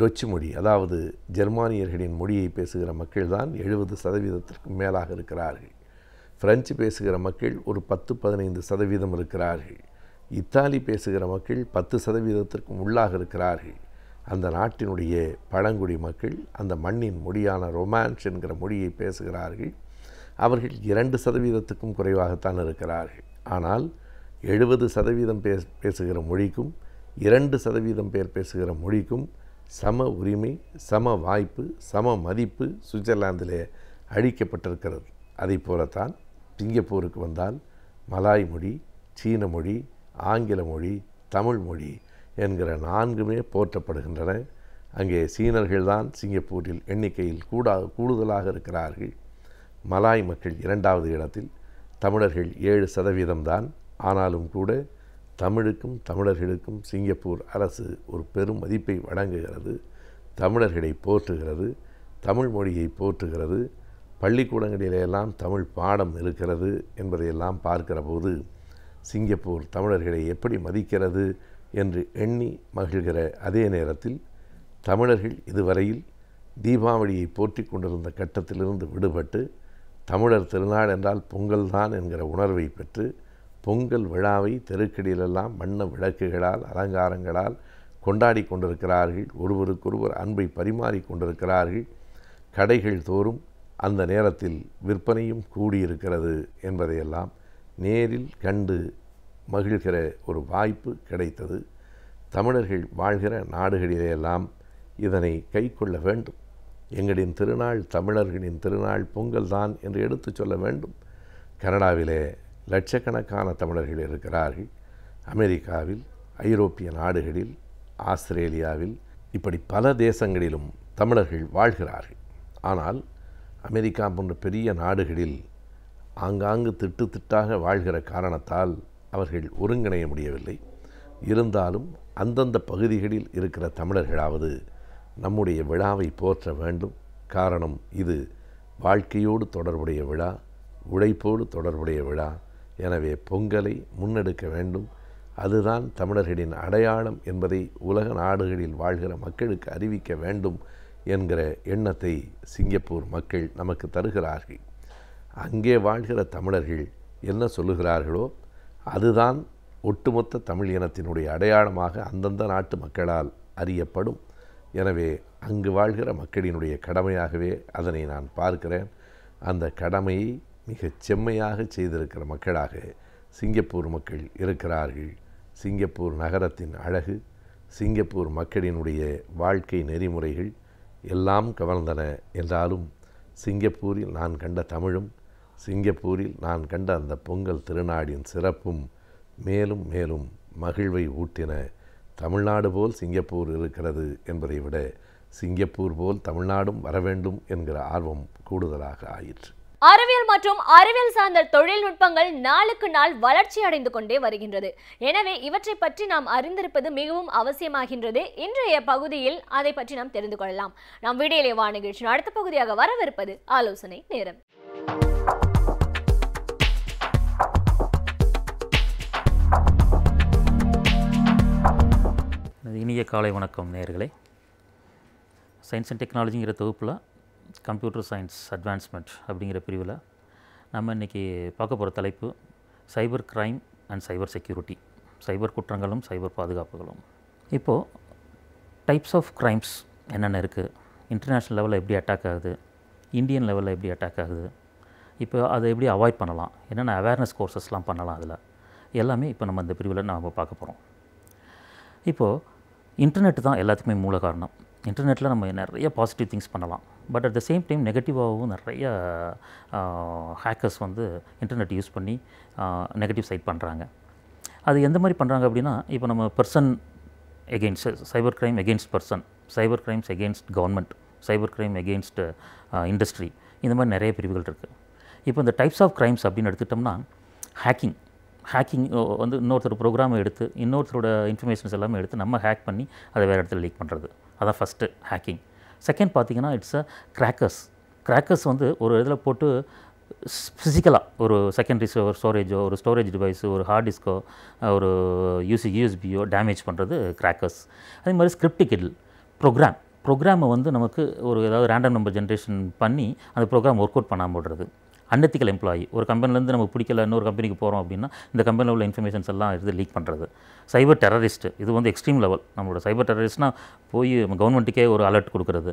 டொச்சு மொழி, அதாவது ஜெர்மானியர்களின் மொழியை பேசுகிற மக்கள் தான் 70% மேலாக இருக்கிறார்கள். பிரெஞ்சு பேசுகிற மக்கள் ஒரு 10-15% இருக்கிறார்கள். இத்தாலி பேசுகிற மக்கள் 10% உள்ளாக இருக்கிறார்கள். அந்த நாட்டினுடைய பழங்குடி மக்கள் அந்த மண்ணின் மொழியான ரொமான்ஸ் என்கிற மொழியை பேசுகிறார்கள். அவர்கள் 2% குறைவாகத்தான் இருக்கிறார்கள். ஆனால் 70% பேசுகிற மொழிக்கும் 2% பேர் பேசுகிற மொழிக்கும் சம உரிமை, சம வாய்ப்பு, சம மதிப்பு சுவிட்சர்லாந்திலே அளிக்கப்பட்டிருக்கிறது. அதை போலத்தான் சிங்கப்பூருக்கு வந்தால் மலாய் மொழி, சீன மொழி, ஆங்கில மொழி, தமிழ் மொழி என்கிற 4மே போற்றப்படுகின்றன. அங்கே சீனர்கள்தான் சிங்கப்பூரில் எண்ணிக்கையில் கூடுதலாக இருக்கிறார்கள். மலாய் மக்கள் 2வது இடத்தில், தமிழர்கள் 7% தான். ஆனாலும் கூட தமிழுக்கும் தமிழர்களுக்கும் சிங்கப்பூர் அரசு ஒரு பெரும் மதிப்பை வழங்குகிறது. தமிழர்களை போற்றுகிறது, தமிழ் மொழியை போற்றுகிறது. பள்ளிக்கூடங்களிலெல்லாம் தமிழ் பாடம் இருக்கிறது என்பதையெல்லாம் பார்க்கிற போது சிங்கப்பூர் தமிழர்களை எப்படி மதிக்கிறது என்று எண்ணி மகிழ்கிற அதே நேரத்தில் தமிழர்கள் இதுவரையில் தீபாவளியை போற்றி கொண்டிருந்த கட்டத்திலிருந்து விடுபட்டு தமிழர் திருநாள் என்றால் பொங்கல் தான் என்கிற உணர்வை பெற்று பொங்கல் விழாவை தெருக்கடியிலெல்லாம் வண்ண விளக்குகளால் அலங்காரங்களால் கொண்டாடி கொண்டிருக்கிறார்கள். ஒருவருக்கொருவர் அன்பை பரிமாறி கொண்டிருக்கிறார்கள். கடைகள் தோறும் அந்த நேரத்தில் விற்பனையும் கூடியிருக்கிறது என்பதையெல்லாம் நேரில் கண்டு மகிழ்கிற ஒரு வாய்ப்பு கிடைத்தது. தமிழர்கள் வாழ்கிற நாடுகளிலெல்லாம் இதனை கை கொள்ள வேண்டும். எங்களின் திருநாள் தமிழர்களின் திருநாள் பொங்கல் தான் என்று எடுத்து சொல்ல வேண்டும். கனடாவிலே லட்சக்கணக்கான தமிழர்கள் இருக்கிறார்கள். அமெரிக்காவில், ஐரோப்பிய நாடுகளில், ஆஸ்திரேலியாவில், இப்படி பல தேசங்களிலும் தமிழர்கள் வாழ்கிறார்கள். ஆனால் அமெரிக்கா போன்ற பெரிய நாடுகளில் ஆங்காங்கு திட்டாக வாழ்கிற காரணத்தால் அவர்கள் ஒருங்கிணைய முடியவில்லை. இருந்தாலும் அந்தந்த பகுதிகளில் இருக்கிற தமிழர்களாவது நம்முடைய விழாவை போற்ற வேண்டும். காரணம், இது வாழ்க்கையோடு தொடர்புடைய விழா, உழைப்போடு தொடர்புடைய விழா. எனவே பொங்கலை முன்னெடுக்க வேண்டும். அதுதான் தமிழர்களின் அடையாளம் என்பதை உலக நாடுகளில் வாழ்கிற மக்களுக்கு அறிவிக்க வேண்டும் என்கிற எண்ணத்தை சிங்கப்பூர் மக்கள் நமக்கு தருகிறார்கள். அங்கே வாழ்கிற தமிழர்கள் என்ன சொல்லுகிறார்களோ அதுதான் ஒட்டுமொத்த தமிழ் இனத்தினுடைய அடையாளமாக அந்தந்த நாட்டு மக்களால் அறியப்படும். எனவே அங்கு வாழ்கிற மக்களினுடைய கடமையாகவே அதனை நான் பார்க்கிறேன். அந்த கடமையை மிகச் செம்மையாக செய்திருக்கிற மக்களாக சிங்கப்பூர் மக்கள் இருக்கிறார்கள். சிங்கப்பூர் நகரத்தின் அழகு, சிங்கப்பூர் மக்களினுடைய வாழ்க்கை நெறிமுறைகள் எல்லாம் கவர்ந்தன. என்றாலும் சிங்கப்பூரில் நான் கண்ட தமிழும், சிங்கப்பூரில் நான் கண்ட அந்த பொங்கல் திருநாடின் சிறப்பும் மேலும் மேலும் மகிழ்வை ஊட்டின. தமிழ்நாடு போல் சிங்கப்பூர் இருக்கிறது என்பதை விட சிங்கப்பூர் போல் தமிழ்நாடும் வர வேண்டும் என்கிற ஆர்வம் கூடுதலாக ஆயிற்று. அறிவியல் மற்றும் அறிவியல் சார்ந்த தொழில்நுட்பங்கள் நாளுக்கு நாள் வளர்ச்சி அடைந்து கொண்டே வருகின்றது. எனவே இவற்றை பற்றி நாம் அறிந்திருப்பது மிகவும் அவசியமாகின்றது. இன்றைய பகுதியில் அதை பற்றி நாம் தெரிந்து கொள்ளலாம். நாம் வீடியோலே வா நிகழ்ச்சியின் அடுத்த பகுதியாக வரவிருப்பது ஆலோசனை நேரம். இனிய காலை வணக்கம் நேயர்களே. சயின்ஸ் அண்ட் டெக்னாலஜிங்கிற தொகுப்பில் கம்ப்யூட்டர் சயின்ஸ் அட்வான்ஸ்மெண்ட் அப்படிங்கிற பிரிவில் நம்ம இன்றைக்கி பார்க்க போகிற தலைப்பு cyber crime and cyber security, cyber குற்றங்களும் சைபர் பாதுகாப்புகளும். இப்போது டைப்ஸ் ஆஃப் க்ரைம்ஸ் என்னென்ன இருக்குது, இன்டர்நேஷ்னல் லெவலில் எப்படி அட்டாக் ஆகுது, இந்தியன் லெவலில் எப்படி அட்டாக் ஆகுது, இப்போ அதை எப்படி அவாய்ட் பண்ணலாம், என்னென்ன அவேர்னஸ் கோர்சஸ்லாம் பண்ணலாம், அதில் எல்லாமே இப்போ நம்ம இந்த பிரிவில் நாம் பார்க்க போகிறோம். இப்போது இன்டர்நெட் தான் எல்லாத்துக்குமே மூல காரணம். இன்டர்நெட்டில் நம்ம நிறைய பாசிட்டிவ் திங்ஸ் பண்ணலாம். But at the same time நெகட்டிவாகவும் நிறைய ஹேக்கர்ஸ் வந்து இன்டர்நெட் யூஸ் பண்ணி நெகட்டிவ் சைட் பண்ணுறாங்க. அது எந்த மாதிரி பண்ணுறாங்க அப்படின்னா, இப்போ நம்ம person against cyber crime against person, cyber crimes against government, cyber crime against industry, இந்த மாதிரி நிறைய பிரிவுகள் இருக்குது. இப்போ இந்த டைப்ஸ் ஆஃப் க்ரைம்ஸ் அப்படின்னு எடுத்துக்கிட்டோம்னா, ஹேக்கிங் வந்து இன்னொருத்தர் ப்ரோக்ராமை எடுத்து இன்னொருத்தரோட இன்ஃபர்மேஷன்ஸ் எல்லாமே எடுத்து நம்ம ஹேக் பண்ணி அதை வேறு இடத்துல லீக் பண்ணுறது, அதான் ஃபஸ்ட்டு ஹேக்கிங். செகண்ட் பார்த்திங்கன்னா இட்ஸ் அ கிராக்கர்ஸ் வந்து ஒரு இதில் போட்டு ஃபிசிக்கலாக ஒரு செகண்டரி ஸ்டோரேஜோ, ஒரு ஸ்டோரேஜ் டிவைஸோ, ஒரு ஹார்ட் டிஸ்கோ, ஒரு யூஎஸ்பியோ டேமேஜ் பண்ணுறது கிராக்கர்ஸ். அதே மாதிரி ஸ்கிரிப்ட் கில் ப்ரோக்ராமை வந்து நமக்கு ஒரு ஏதாவது ரேண்டம் நம்பர் ஜென்ரேஷன் பண்ணி அந்த ப்ரோக்ராம் ஒர்க் அவுட் பண்ணாமல் விடுறது. அன்எத்திக்கல் எம்ப்ளாயி, ஒரு கம்பெனிலேருந்து நமக்கு பிடிக்கல இன்னொரு கம்பெனிக்கு போகிறோம் அப்படின்னா இந்த கம்பெனியில் உள்ள இன்ஃபர்மேஷன்ஸ் எல்லாம் எடுத்து லீக் பண்ணுறது. சைபர் டெரரிஸ்ட், இது வந்து எக்ஸ்ட்ரீம் லெவல். நம்மளோட சைபர் டெரரிஸ்ட்னால் போய் கவர்மெண்ட்டுக்கே ஒரு அலர்ட் கொடுக்குறது,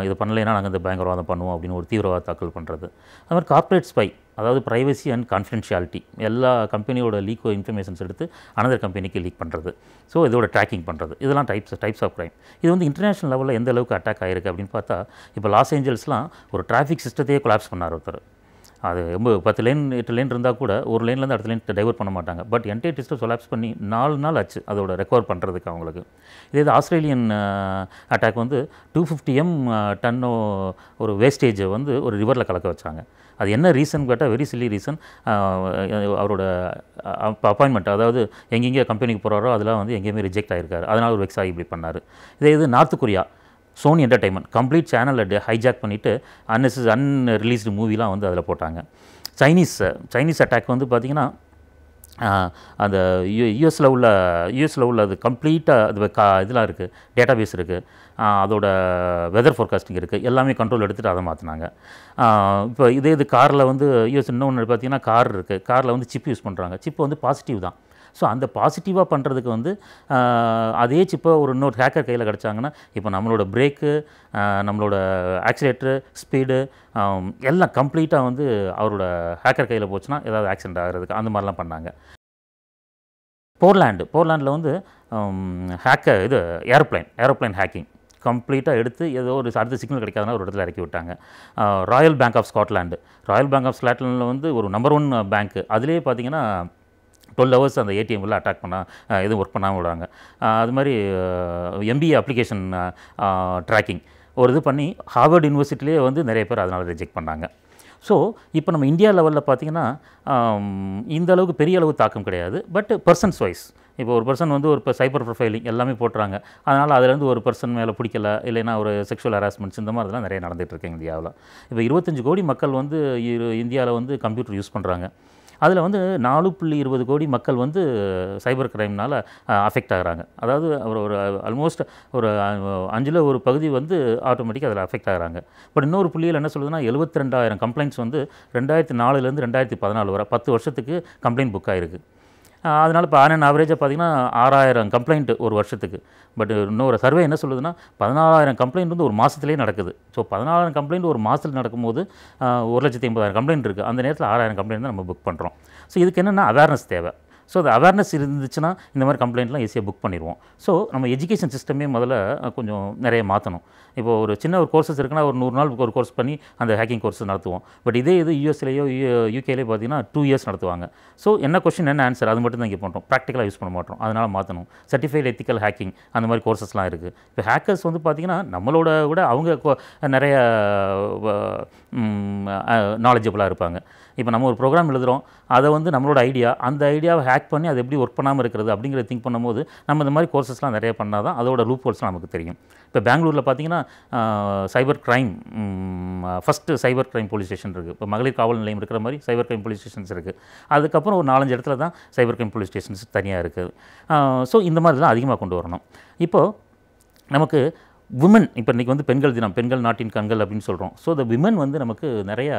இது பண்ணலைன்னா நாங்கள் இந்த பயங்கரவாதம் பண்ணுவோம் அப்படின்னு ஒரு தீவிரவாத தாக்கல் பண்ணுறது. அது மாதிரி கார்ப்பரேட் ஸ்பை, அதாவது ப்ரைவசி அண்ட் கான்ஃபிடென்ஷியாலிட்டி, எல்லா கம்பெனியோட லீக் இன்ஃபர்மேஷன்ஸ் எடுத்து அனதர் கம்பெனிக்கு லீக் பண்ணுறது. ஸோ இதோட ட்ராக்கிங் பண்ணுறது, இதெல்லாம் டைப்ஸ் ஆஃப் க்ரைம். இது வந்து இன்டர்நேஷ்னல் லெவலில் எந்த அளவுக்கு அட்டாக் ஆகிருக்கு அப்படின்னு பார்த்தா, இப்போ லாஸ் ஏஞ்சல்ஸ்லாம் ஒரு டிராஃபிக் சிஸ்டத்தையே கொலாப்ஸ் பண்ணார் ஒருத்தர். அது ரொம்ப 10 லேன் 8 லேன் இருந்தால் கூட ஒரு லேன்லேருந்து அடுத்த லேன் டைவர்ட் பண்ண மாட்டாங்க. பட் என்டையர் சிஸ்டம் கொலாப்ஸ் பண்ணி 4 நாள் ஆச்சு அதோட ரெக்கவர் பண்ணுறதுக்கு அவங்களுக்கு. இதே ஆஸ்திரேலியன் அட்டாக் வந்து 250 டன்னோ ஒரு வேஸ்டேஜை வந்து ஒரு ரிவரில் கலக்க வச்சாங்க. அது என்ன ரீசன் கேட்டால் வெரி சில்லி ரீசன். அவரோட அப்பாயின்மெண்ட், அதாவது எங்கெங்கே கம்பெனிக்கு போகிறாரோ அதெல்லாம் வந்து எங்கேயுமே ரிஜெக்ட் ஆகிருக்காரு. அதனால் ஒரு வெக்ஸ் ஆகி இப்படி பண்ணார். இது north Korea Sony entertainment complete சேனலை ஹைஜாக் பண்ணிவிட்டு அன்ரிலீஸ்டு மூவிலாம் வந்து அதில் போட்டாங்க. சைனீஸ் அட்டாக் வந்து பார்த்திங்கன்னா அந்த யூஎஸில் உள்ள அது கம்ப்ளீட்டாக அது இதெல்லாம் இருக்குது, டேட்டா பேஸ் இருக்குது, அதோட வெதர் ஃபோர்காஸ்டிங் இருக்குது, எல்லாமே கண்ட்ரோல் எடுத்துகிட்டு அதை மாற்றினாங்க. இப்போ இது காரில் வந்து யூஎஸ் இன்னொன்று பார்த்திங்கன்னா கார் இருக்குது, காரில் வந்து சிப் யூஸ் பண்ணுறாங்க. சிப்பு வந்து பாசிட்டிவ் தான். ஸோ அந்த பாசிட்டிவாக பண்ணுறதுக்கு வந்து அதே சிப்பை இன்னொரு ஹேக்கர் கையில் கிடச்சாங்கன்னா இப்போ நம்மளோட பிரேக்கு, நம்மளோட ஆக்சிலேட்டரு, ஸ்பீடு எல்லாம் கம்ப்ளீட்டாக வந்து அவரோட ஹேக்கர் கையில் போச்சுன்னா ஏதாவது ஆக்சிடென்ட் ஆகிறதுக்கு அந்த மாதிரிலாம் பண்ணாங்க. போர்லாண்டில் வந்து ஏரோப்ளைன் ஹேக்கிங் கம்ப்ளீட்டாக எடுத்து ஏதோ ஒரு அடுத்த சிக்னல் கிடைக்காதுன்னா ஒரு இடத்துல இறக்கி விட்டாங்க. ராயல் பேங்க் ஆஃப் ஸ்காட்லாண்டில் வந்து ஒரு நம்பர் 1 பேங்க்கு, அதுலேயே பார்த்திங்கன்னா 12 hours அந்த ஏடிஎம்மில் அட்டாக் பண்ணால் எதுவும் ஒர்க் பண்ணாமல் விடுறாங்க. அது மாதிரி எம்பிஏ அப்ளிகேஷன் ட்ராக்கிங் ஒரு இது பண்ணி ஹார்வர்ட் யூனிவர்சிட்டிலே வந்து நிறைய பேர் அதனால் ரிஜெக்ட் பண்ணாங்க. ஸோ இப்போ நம்ம இந்தியா லெவலில் பார்த்திங்கன்னா இந்த அளவுக்கு பெரிய அளவு தாக்கம் கிடையாது. பட் பர்சன்ஸ் வைஸ் இப்போ ஒரு பர்சன் வந்து ஒரு சைபர் ப்ரொஃபைலிங் எல்லாமே போட்டுறாங்க. அதனால் அதிலேருந்து ஒரு பர்சன் மேலே பிடிக்கல, இல்லைன்னா ஒரு செக்ஷுவல் ஹராஸ்மெண்ட்ஸ் இந்த மாதிரிலாம் நிறைய நடந்துகிட்ருக்கு இந்தியாவில். இப்போ 25 கோடி மக்கள் வந்து இந்தியாவில் வந்து கம்ப்யூட்டர் யூஸ் பண்ணுறாங்க. அதில் வந்து 4.20 கோடி மக்கள் வந்து சைபர் கிரைம்னால் அஃபெக்ட் ஆகிறாங்க. அதாவது ஒரு ஆல்மோஸ்ட் ஒரு 5ல் ஒரு பகுதி வந்து ஆட்டோமேட்டிக்காக அதில் அஃபெக்ட் ஆகிறாங்க. பட் இன்னொரு புள்ளியில் என்ன சொல்லுதுன்னா 72,000 கம்ப்ளைண்ட்ஸ் வந்து 2004லேருந்து 2014 வரை 10 வருஷத்துக்கு கம்ப்ளைண்ட் புக் ஆகிருக்கு. அதனால் இப்போ ஆன் ஆவரேஜாக பார்த்திங்கன்னா 6,000 கம்ப்ளைண்ட் ஒரு வருஷத்துக்கு. பட் இன்னொரு சர்வே என்ன சொல்லுதுன்னா 14,000 கம்ப்ளைண்ட் வந்து ஒரு மாதத்துலேயே நடக்குது. ஸோ 14,000 கம்ப்ளைண்ட் ஒரு மாதத்தில் நடக்கும்போது 1,80,000 கம்ப்ளைண்ட் இருக்குது. அந்த நேரத்தில் 6,000 கம்ப்ளைண்ட் தான் நம்ம புக் பண்ணுறோம். ஸோ இதுக்கு என்னென்னா அவேர்னஸ் தேவை. ஸோ அது அவேர்னஸ் இருந்துச்சுன்னா இந்த மாதிரி கம்ப்ளைண்ட்லாம் ஈஸியாக புக் பண்ணிடுவோம். ஸோ நம்ம எஜுகேஷன் சிஸ்டமே முதல்ல கொஞ்சம் நிறைய மாற்றணும். இப்போ ஒரு சின்ன ஒரு கோர்சஸ் இருக்குன்னா ஒரு 100 நாள் ஒரு கோர்ஸ் பண்ணி அந்த ஹேக்கிங் கோர்ஸ் நடத்துவோம். பட் இதே இது யூஎஸ்லேயோ யூகேலேயோ பார்த்தீங்கன்னா 2 இயர்ஸ் நடத்துவாங்க. ஸோ என்ன கொஸ்டின் என்ன ஆன்சர் அது மட்டும் தான் இங்கே பண்ணுறோம், ப்ராக்டிக்கலாக யூஸ் பண்ண மாட்டோம். அதனால் மாற்றணும். சர்டிஃபைட் எத்திக்கல் ஹேக்கிங் அந்த மாதிரி கோர்சஸ்லாம் இருக்குது. இப்போ ஹேக்கர்ஸ் வந்து பார்த்திங்கன்னா நம்மளோட விட அவங்க நிறைய நாலேஜபிளாக இருப்பாங்க. இப்போ நம்ம ஒரு ப்ரோக்ராம் எழுதுகிறோம், அதை வந்து நம்மளோட அந்த ஐடியாவை ஹேக் பண்ணி அது எப்படி ஒர்க் பண்ணாமல் இருக்கிறது அப்படிங்கிறத திங்க் பண்ணும்போது நம்ம இந்த மாதிரி கோர்சஸ்லாம் நிறைய பண்ணால் தான் அதோட லூப் ஹோல்ஸ்லாம் நமக்கு தெரியும். இப்போ பெங்களூரில் பார்த்தீங்கன்னா cyber crime first cyber crime police station இருக்குது. இப்போ மகளிர் காவல் நிலையம் இருக்கிற மாதிரி சைபர் க்ரைம் போலீஸ் ஸ்டேஷன்ஸ் இருக்குது. அதுக்கப்புறம் ஒரு 4-5 இடத்துல தான் சைபர் க்ரைம் போலீஸ் ஸ்டேஷன்ஸ் தனியாக இருக்குது. ஸோ இந்த மாதிரி தான் அதிகமாக கொண்டு வரணும். இப்போது நமக்கு விமன் இப்போ இன்றைக்கி வந்து பெண்கள் தினம், பெண்கள் நாட்டின் கண்கள் அப்படின்னு சொல்கிறோம். ஸோ இந்த விமன் வந்து நமக்கு நிறைய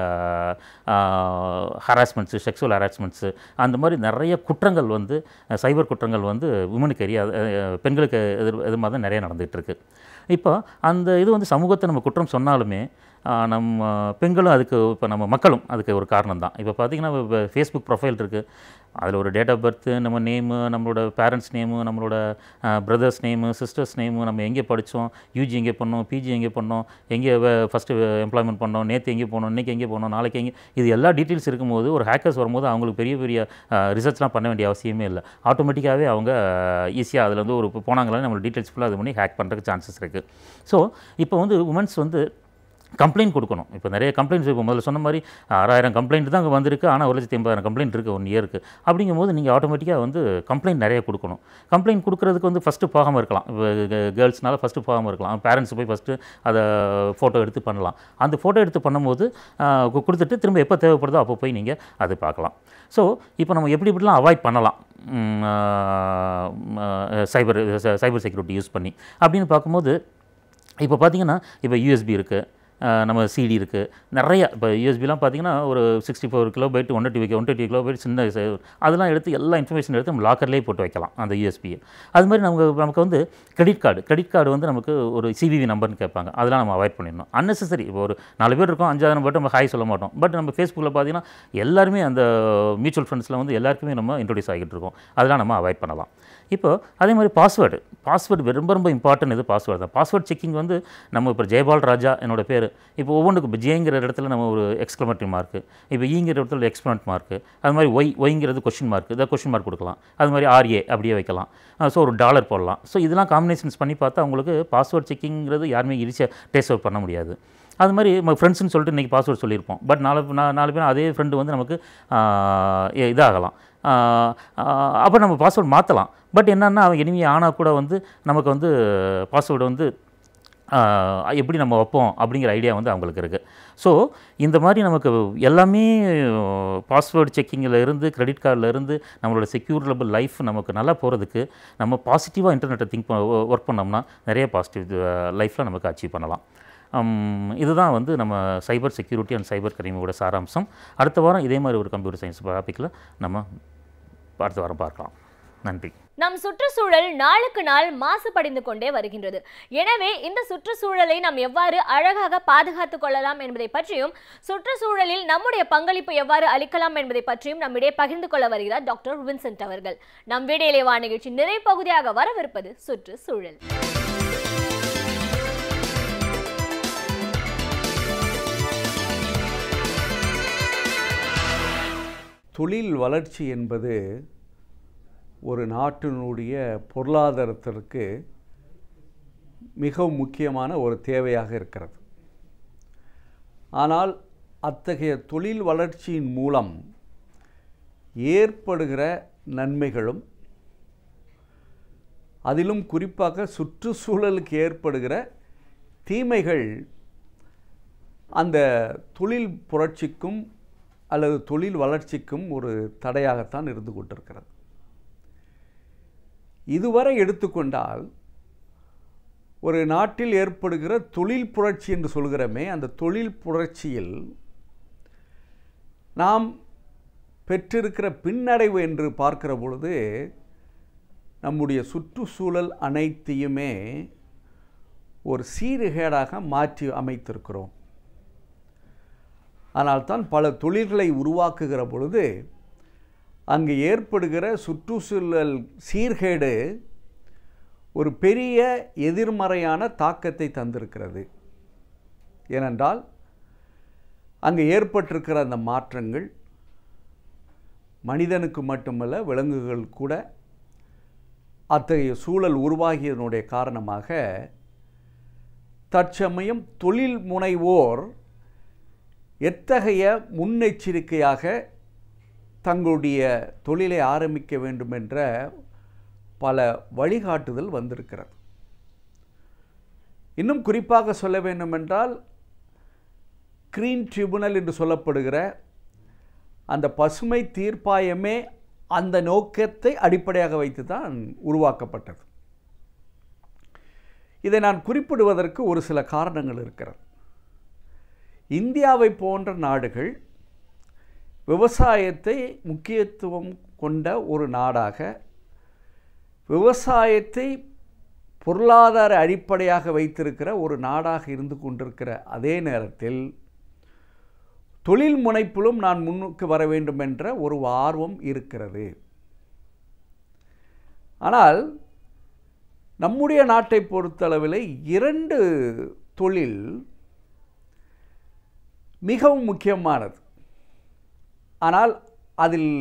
ஹராஸ்மெண்ட்ஸு, செக்ஸுவல் ஹராஸ்மெண்ட்ஸு அந்த மாதிரி நிறைய குற்றங்கள் வந்து சைபர் குற்றங்கள் வந்து விமனுக்கு பெண்களுக்கு எதிர்மாக தான் நிறைய நடந்துகிட்ருக்கு. இப்போ அந்த இது வந்து சமூகத்தை நம்ம குற்றம் சொன்னாலுமே நம்ம பெண்களும் அதுக்கு, இப்போ நம்ம மக்களும் அதுக்கு ஒரு காரணம் தான். இப்போ பார்த்திங்கன்னா இப்போ ஃபேஸ்புக் ப்ரொஃபைல் இருக்குது, அதில் ஒரு டேட் ஆஃப் பர்த்து, நம்ம நேமு, நம்மளோட பேரண்ட்ஸ் நேமு, நம்மளோட பிரதர்ஸ் நேமு, சிஸ்டர்ஸ் நேமு, நம்ம எங்கே படித்தோம், யூஜி எங்கே பண்ணோம், பிஜி எங்கே பண்ணோம், எங்கே ஃபஸ்ட்டு எம்ப்ளாய்மெண்ட் பண்ணோம், நேற்று எங்கே போனோம், இன்றைக்கி எங்கே போனோம், நாளைக்கு எங்கே, இது எல்லா டீட்டெயில்ஸ் இருக்கும்போது ஒரு ஹேக்கர்ஸ் வரும்போது அவங்களுக்கு பெரிய பெரிய ரிசர்ச்லாம் பண்ண வேண்டிய அவசியமே இல்லை. ஆட்டோமேட்டிக்காகவே அவங்க ஈஸியாக அதில் வந்து ஒரு போனாங்களே நம்மளோட டீட்டெயில்ஸ் ஃபுல்லாக அது பண்ணி ஹேக் பண்ணுறதுக்கு சான்சஸ் இருக்குது. ஸோ இப்போ வந்து உமன்ஸ் வந்து கம்ப்ளைண்ட் கொடுக்கணும். இப்போ நிறைய கம்ப்ளைண்ட்ஸ், இப்போ முதல்ல சொன்ன மாதிரி 6000 கம்ப்ளைண்ட் தான் அங்கே வந்திருக்கு, ஆனால் 1,80,000 கம்ப்ளைண்ட் இருக்குது 1 இயருக்கு. அப்படிங்கும்போது நீங்கள் ஆட்டோமேட்டிக்காக வந்து கம்ப்ளைண்ட் நிறைய கொடுக்கணும். கம்ப்ளைண்ட் கொடுக்குறதுக்கு வந்து ஃபஸ்ட்டு போகாமல் இருக்கலாம். இப்போ கேர்ள்ஸ்னால ஃபஸ்ட்டு போகாமல் இருக்கலாம், பேரண்ட்ஸ் போய் ஃபஸ்ட்டு அதை ஃபோட்டோ எடுத்து பண்ணலாம். அந்த ஃபோட்டோ எடுத்து பண்ணும்போது கொடுத்துட்டு திரும்ப எப்போ தேவைப்படுதோ அப்போ போய் நீங்கள் அது பார்க்கலாம். ஸோ இப்போ நம்ம எப்படிலாம் அவாய்ட் பண்ணலாம் சைபர் செக்யூரிட்டி யூஸ் பண்ணி அப்படின்னு பார்க்கும்போது, இப்போ பார்த்திங்கன்னா இப்போ யூஎஸ்பி இருக்குது, நம்ம சிடி இருக்குது நிறையா. இப்போ யூஎஸ்பிலாம் பார்த்திங்கன்னா ஒரு 64 கிலோபைட் 120 கிலோபைட் சின்ன அதெல்லாம் எடுத்து எல்லா இன்ஃபர்மேஷன் எடுத்து நம்ம லாக்கர்லேயே போட்டு வைக்கலாம் அந்த யூஎஸ்பியை. அது மாதிரி நமக்கு வந்து கிரெடிட் கார்டு வந்து நமக்கு ஒரு சிவிவி நம்பர்னு கேட்பாங்க, அதெல்லாம் நம்ம அவாய்ட் பண்ணிடணும். அன்னெசரி இப்போ ஒரு 4 பேர் இருக்கோம், 5,000 நம்பர் நம்ம ஹாய் சொல்ல மாட்டோம். பட் நம்ம ஃபேஸ்புக்கில் பார்த்திங்கன்னா எல்லாருமே அந்த மியூச்சுவல் ஃபண்ட்ஸில் வந்து எல்லாருக்குமே நம்ம இன்ட்ரோடியூஸ் ஆகிட்டு இருக்கோம், அதெல்லாம் நம்ம அவாய்ட் பண்ணலாம். இப்போ அதே மாதிரி பாஸ்வேர்டு ரொம்ப ரொம்ப இம்பார்ட்டன்ட். இது பாஸ்வேர்டு தான். பாஸ்வேர்ட் செக்கிங் வந்து நம்ம இப்போ ஜெயபால் ராஜா என்னோடய பேர், இப்போ ஒவ்வொன்றுக்கு இப்போ ஜேங்கிற இடத்துல நம்ம ஒரு எக்ஸ்க்ளமேட்டரி மார்க்கு, இப்போ ஈங்கிற இடத்துல எக்ஸ்பிளமெண்ட் மார்க்கு, அது மாதிரி ஒய்ங்கிறது கொஷின் மார்க்கு, இதை கொஷின் மார்க் கொடுக்கலாம். அது மாதிரி ஆர்ஏ அப்படியே வைக்கலாம். ஸோ ஒரு டாலர் போடலாம். ஸோ இதெல்லாம் காம்பினேஷன்ஸ் பண்ணி பார்த்தா உங்களுக்கு பாஸ்வேர்ட் செக்கிங்கிறது யாருமே ஈஸியாக டேஸ்ட் அவுட் பண்ண முடியாது. அது மாதிரி நம்ம ஃப்ரெண்ட்ஸ்னு சொல்லிட்டு இன்றைக்கி பாஸ்வேர்ட் சொல்லியிருப்போம். பட் நாலு பேர் அதே ஃப்ரெண்டு வந்து நமக்கு இதாகலாம். அப்போ நம்ம பாஸ்வேர்டு மாற்றலாம். பட் என்னென்னா அவன் எனிமி ஆனால் கூட வந்து நமக்கு வந்து பாஸ்வேர்டு வந்து எப்படி நம்ம வைப்போம் அப்படிங்கிற ஐடியா வந்து அவங்களுக்கு இருக்குது. ஸோ இந்த மாதிரி நமக்கு எல்லாமே பாஸ்வேர்டு செக்கிங்கில் இருந்து கிரெடிட் கார்டில் இருந்து நம்மளோட செக்யூரபிள் லைஃப் நமக்கு நல்லா போகிறதுக்கு நம்ம பாசிட்டிவாக இன்டர்நெட்டை ஒர்க் பண்ணோம்னா நிறைய பாசிட்டிவ் லைஃப்பில் நமக்கு அச்சீவ் பண்ணலாம். இதுதான் வந்து நம்ம சைபர் செக்யூரிட்டி அண்ட் சைபர் கிரைமோட சாராம்சம். அடுத்த வாரம் இதே மாதிரி ஒரு கம்ப்யூட்டர் சயின்ஸ் டாப்பிக்கில் நம்ம அடுத்த வாரம் பார்க்கலாம். நன்றி. நம் சுற்றுச்சூழல் நாளுக்கு நாள் மாசுபடிந்து கொண்டே வருகின்றது. எனவே இந்த சுற்றுச்சூழலை நாம் எவ்வாறு அழகாக பாதுகாத்துக் கொள்ளலாம் என்பதை பற்றியும், சுற்றுச்சூழலில் நம்முடைய பங்களிப்பு எவ்வாறு அளிக்கலாம் என்பதை பற்றியும் நம்மிடையே பகிர்ந்து கொள்ள வருகிறார் டாக்டர் வின்சென்ட் அவர்கள். நம் வீடியோலே வா நிகழ்ச்சி நிறைவு பகுதியாக வரவிருப்பது சுற்றுச்சூழல். தொழில் வளர்ச்சி என்பது ஒரு நாட்டினுடைய பொருளாதாரத்திற்கு மிகவும் முக்கியமான ஒரு தேவையாக இருக்கிறது. ஆனால் அத்தகைய தொழில் வளர்ச்சியின் மூலம் ஏற்படுகிற நன்மைகளும், அதிலும் குறிப்பாக சுற்றுச்சூழலுக்கு ஏற்படுகிற தீமைகள் அந்த தொழில் புரட்சிக்கும் அல்லது தொழில் வளர்ச்சிக்கும் ஒரு தடையாகத்தான் இருந்து கொண்டிருக்கிறது. இதுவரை எடுத்துக்கொண்டால் ஒரு நாட்டில் ஏற்படுகிற தொழில் புரட்சி என்று சொல்கிறோமே, அந்த தொழில் புரட்சியில் நாம் பெற்றிருக்கிற பின்னடைவு என்று பார்க்கிற பொழுது நம்முடைய சுற்றுச்சூழல் அனைத்தையுமே ஒரு சீர்கேடாக மாற்றி அமைத்திருக்கிறோம். ஆனால் தான் பல தொழில்களை உருவாக்குகிற பொழுது அங்கு ஏற்படுகிற சுற்றுச்சூழல் சீர்கேடு ஒரு பெரிய எதிர்மறையான தாக்கத்தை தந்திருக்கிறது. ஏனென்றால் அங்கு ஏற்பட்டிருக்கிற அந்த மாற்றங்கள் மனிதனுக்கு மட்டுமல்ல, விலங்குகள் கூட அத்தகைய சூழல் உருவாகியதனுடைய காரணமாக தற்சமயம் தொழில் முனைவோர் எத்தகைய முன்னெச்சரிக்கையாக தங்களுடைய தொழிலை ஆரம்பிக்க வேண்டும் என்ற பல வழிகாட்டுதல் வந்திருக்கிறது. இன்னும் குறிப்பாக சொல்ல வேண்டுமென்றால், கிரீன் ட்ரிபுனல் என்று சொல்லப்படுகிற அந்த பசுமை தீர்ப்பாயமே அந்த நோக்கத்தை அடிப்படையாக வைத்து தான் உருவாக்கப்பட்டது. இதை நான் குறிப்பிடுவதற்கு ஒரு சில காரணங்கள் இருக்கிறது. இந்தியாவை போன்ற நாடுகள் விவசாயத்தை முக்கியத்துவம் கொண்ட ஒரு நாடாக, விவசாயத்தை பொருளாதார அடிப்படையாக வைத்திருக்கிற ஒரு நாடாக இருந்து கொண்டிருக்கிற அதே நேரத்தில் தொழில் முனைப்பிலும் நான் முன்னுக்கு வர வேண்டும் என்ற ஒரு ஆர்வம் இருக்கிறது. ஆனால் நம்முடைய நாட்டை பொறுத்தளவில் 2 தொழில் மிகவும் முக்கியமானது. ஆனால் அதில்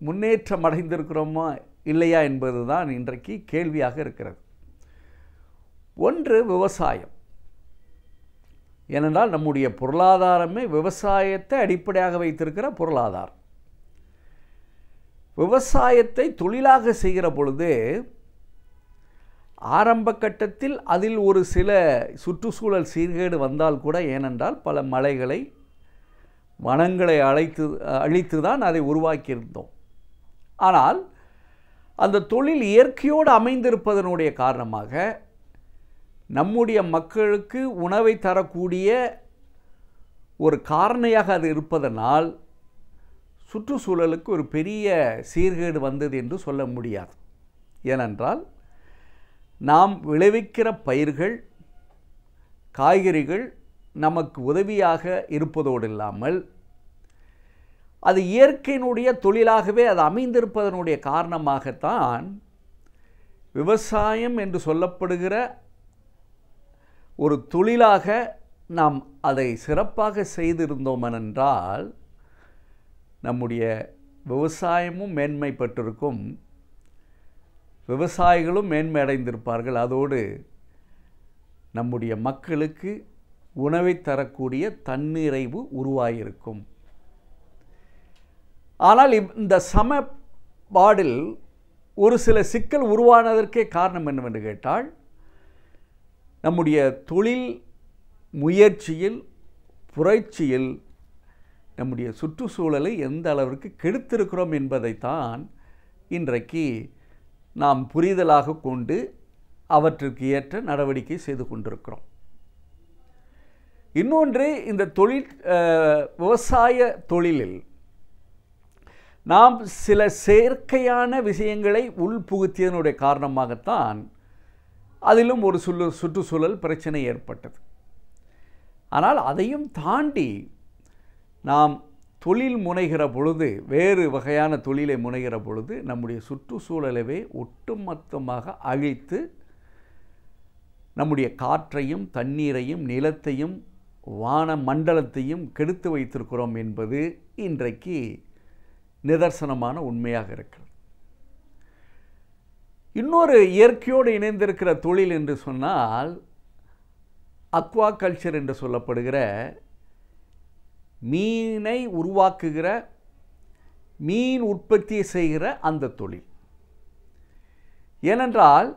முன்னேற்றம் அடைந்திருக்கிறோமா இல்லையா என்பது தான் இன்றைக்கு கேள்வியாக இருக்கிறது. ஒன்று விவசாயம். ஏனென்றால் நம்முடைய பொருளாதாரமே விவசாயத்தை அடிப்படையாக வைத்திருக்கிற பொருளாதாரம். விவசாயத்தை தொழிலாக செய்கிற பொழுது ஆரம்ப கட்டத்தில் அதில் ஒரு சில சுற்றுச்சூழல் சீர்கேடு வந்தால் கூட, ஏனென்றால் பல மலைகளை வனங்களை அழித்து தான் அதை உருவாக்கியிருந்தோம். ஆனால் அந்த தொழில் இயற்கையோடு அமைந்திருப்பதனுடைய காரணமாக நம்முடைய மக்களுக்கு உணவை தரக்கூடிய ஒரு காரணியாக அது இருப்பதனால் சுற்றுச்சூழலுக்கு ஒரு பெரிய சீர்கேடு வந்தது என்று சொல்ல முடியாது. ஏனென்றால் நாம் விளைவிக்கிற பயிர்கள், காய்கறிகள் நமக்கு உதவியாக இருப்பதோடு இல்லாமல் அது இயற்கையினுடைய தொழிலாகவே அது அமைந்திருப்பதனுடைய காரணமாகத்தான் விவசாயம் என்று சொல்லப்படுகிற ஒரு தொழிலாக நாம் அதை சிறப்பாக செய்திருந்தோம் என்றால் நம்முடைய விவசாயமும் மேன்மை பெற்றிருக்கும், விவசாயிகளும் மேன்மை அடைந்திருப்பார்கள். அதோடு நம்முடைய மக்களுக்கு உணவை தரக்கூடிய தன்னிறைவு உருவாகியிருக்கும். ஆனால் இந்த சமபாடில் ஒரு சில சிக்கல் உருவானதற்கே காரணம் என்னவென்று கேட்டால், நம்முடைய தொழில் முயற்சியில், புரட்சியில் நம்முடைய சுற்றுச்சூழலை எந்த அளவிற்கு கெடுத்திருக்கிறோம் என்பதைத்தான் இன்றைக்கு நாம் புரிதலாக கொண்டு அவற்றுக்கு ஏற்ற நடவடிக்கை செய்து கொண்டிருக்கிறோம். இன்னொன்று, இந்த விவசாய தொழிலில் நாம் சில செயற்கையான விஷயங்களை உள்புகுத்தியதனுடைய காரணமாகத்தான் அதிலும் ஒரு சுற்றுச்சூழல் பிரச்சனை ஏற்பட்டது. ஆனால் அதையும் தாண்டி நாம் தொழில் முனைகிற பொழுது, வேறு வகையான தொழிலை முனைகிற பொழுது நம்முடைய சுற்றுச்சூழலவே ஒட்டுமொத்தமாக அழித்து நம்முடைய காற்றையும், தண்ணீரையும், நிலத்தையும், வான மண்டலத்தையும் கெடுத்து வைத்திருக்கிறோம் என்பது இன்றைக்கு நிதர்சனமான உண்மையாக இருக்கிறது. இன்னொரு இயற்கையோடு இணைந்திருக்கிற தொழில் என்று சொன்னால் அக்வா கல்ச்சர் என்று சொல்லப்படுகிற மீனை உருவாக்குகிற, மீன் உற்பத்தி செய்கிற அந்த தொழில். ஏனென்றால்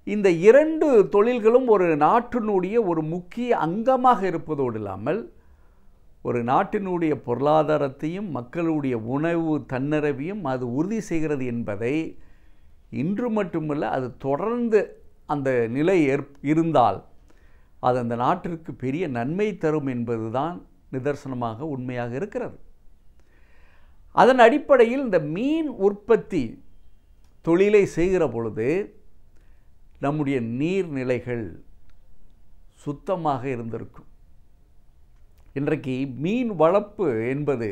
இந்த 2 தொழில்களும் ஒரு நாட்டினுடைய ஒரு முக்கிய அங்கமாக இருப்பதோடு இல்லாமல் ஒரு நாட்டினுடைய பொருளாதாரத்தையும் மக்களுடைய உணவு தன்னிறைவையும் அது உறுதி செய்கிறது என்பதை இன்று மட்டுமல்ல, அது தொடர்ந்து அந்த நிலை இருந்தால் அது அந்த நாட்டிற்கு பெரிய நன்மை தரும் என்பதுதான் நிதர்சனமாக உண்மையாக இருக்கிறது. அதன் அடிப்படையில் இந்த மீன் உற்பத்தி தொழிலை செய்கிற பொழுது நம்முடைய நீர்நிலைகள் சுத்தமாக இருந்திருக்கும். இன்றைக்கு மீன் வளர்ப்பு என்பது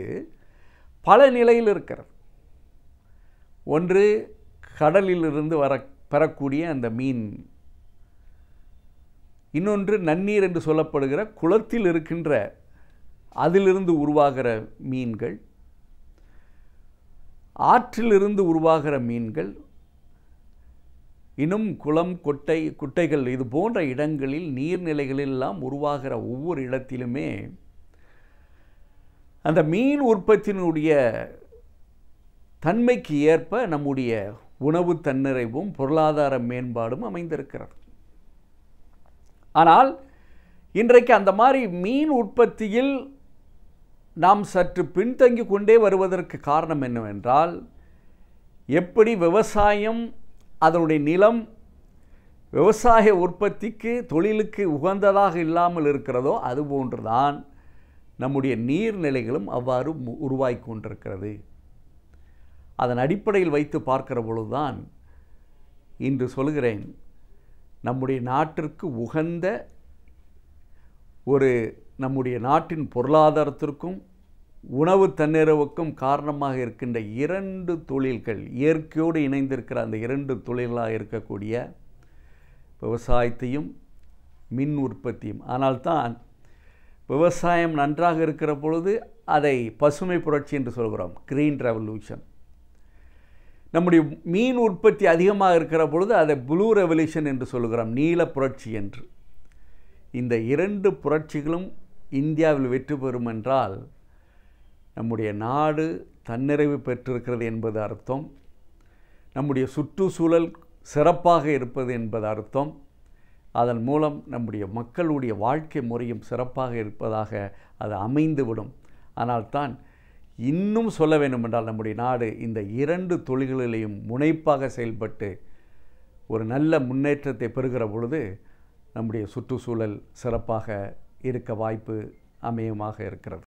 பல நிலையில் இருக்கிறது. ஒன்று கடலிலிருந்து பெறக்கூடிய அந்த மீன், இன்னொன்று நன்னீர் என்று சொல்லப்படுகிற குளத்தில் இருக்கின்ற அதிலிருந்து உருவாகிற மீன்கள், ஆற்றிலிருந்து உருவாகிற மீன்கள், இன்னும் குளம், குட்டைகள் இது போன்ற இடங்களில் நீர்நிலைகளெல்லாம் உருவாகிற ஒவ்வொரு இடத்திலுமே அந்த மீன் உற்பத்தியினுடைய தன்மைக்கு ஏற்ப நம்முடைய உணவு தன்னிறைவும் பொருளாதார மேம்பாடும் அமைந்திருக்கிறது. ஆனால் இன்றைக்கு அந்த மாதிரி மீன் உற்பத்தியில் நாம் சற்று பின்தங்கி கொண்டே வருவதற்கு காரணம் என்னவென்றால், எப்படி விவசாயம் அதனுடைய நிலம் விவசாய உற்பத்திக்கு தொழிலுக்கு உகந்ததாக இல்லாமல் இருக்கிறதோ அதுபோன்றுதான் நம்முடைய நீர்நிலைகளும் அவ்வாறு உருவாகி கொண்டிருக்கிறது. அதன் அடிப்படையில் வைத்து பார்க்கிற பொழுதுதான் இன்று சொல்கிறேன், நம்முடைய நாட்டிற்கு உகந்த நம்முடைய நாட்டின் பொருளாதாரத்திற்கும் உணவு தன்னிறைவுக்கும் காரணமாக இருக்கின்ற 2 தொழில்கள், இயற்கையோடு இணைந்திருக்கிற அந்த 2 தொழில்களாக இருக்கக்கூடிய விவசாயத்தையும் மின் உற்பத்தியும். ஆனால்தான் விவசாயம் நன்றாக இருக்கிற பொழுது அதை பசுமை புரட்சி என்று சொல்கிறோம், கிரீன் ரெவல்யூஷன். நம்முடைய மீன் உற்பத்தி அதிகமாக இருக்கிற பொழுது அதை ப்ளூ ரெவல்யூஷன் என்று சொல்கிறோம், நீல புரட்சி என்று. இந்த 2 புரட்சிகளும் இந்தியாவில் வெற்றி பெறும் என்றால் நம்முடைய நாடு தன்னிறைவு பெற்றிருக்கிறது என்பது அர்த்தம். நம்முடைய சுற்றுச்சூழல் சிறப்பாக இருப்பது என்பது அர்த்தம். அதன் மூலம் நம்முடைய மக்களுடைய வாழ்க்கை முறையும் சிறப்பாக இருப்பதாக அது அமைந்துவிடும். ஆனால்தான் இன்னும் சொல்ல வேண்டுமென்றால் நம்முடைய நாடு இந்த 2 தொழில்களிலையும் முனைப்பாக செயல்பட்டு ஒரு நல்ல முன்னேற்றத்தை பெறுகிற பொழுது நம்முடைய சுற்றுச்சூழல் சிறப்பாக இருக்க வாய்ப்பு அமையமாக இருக்கிறது.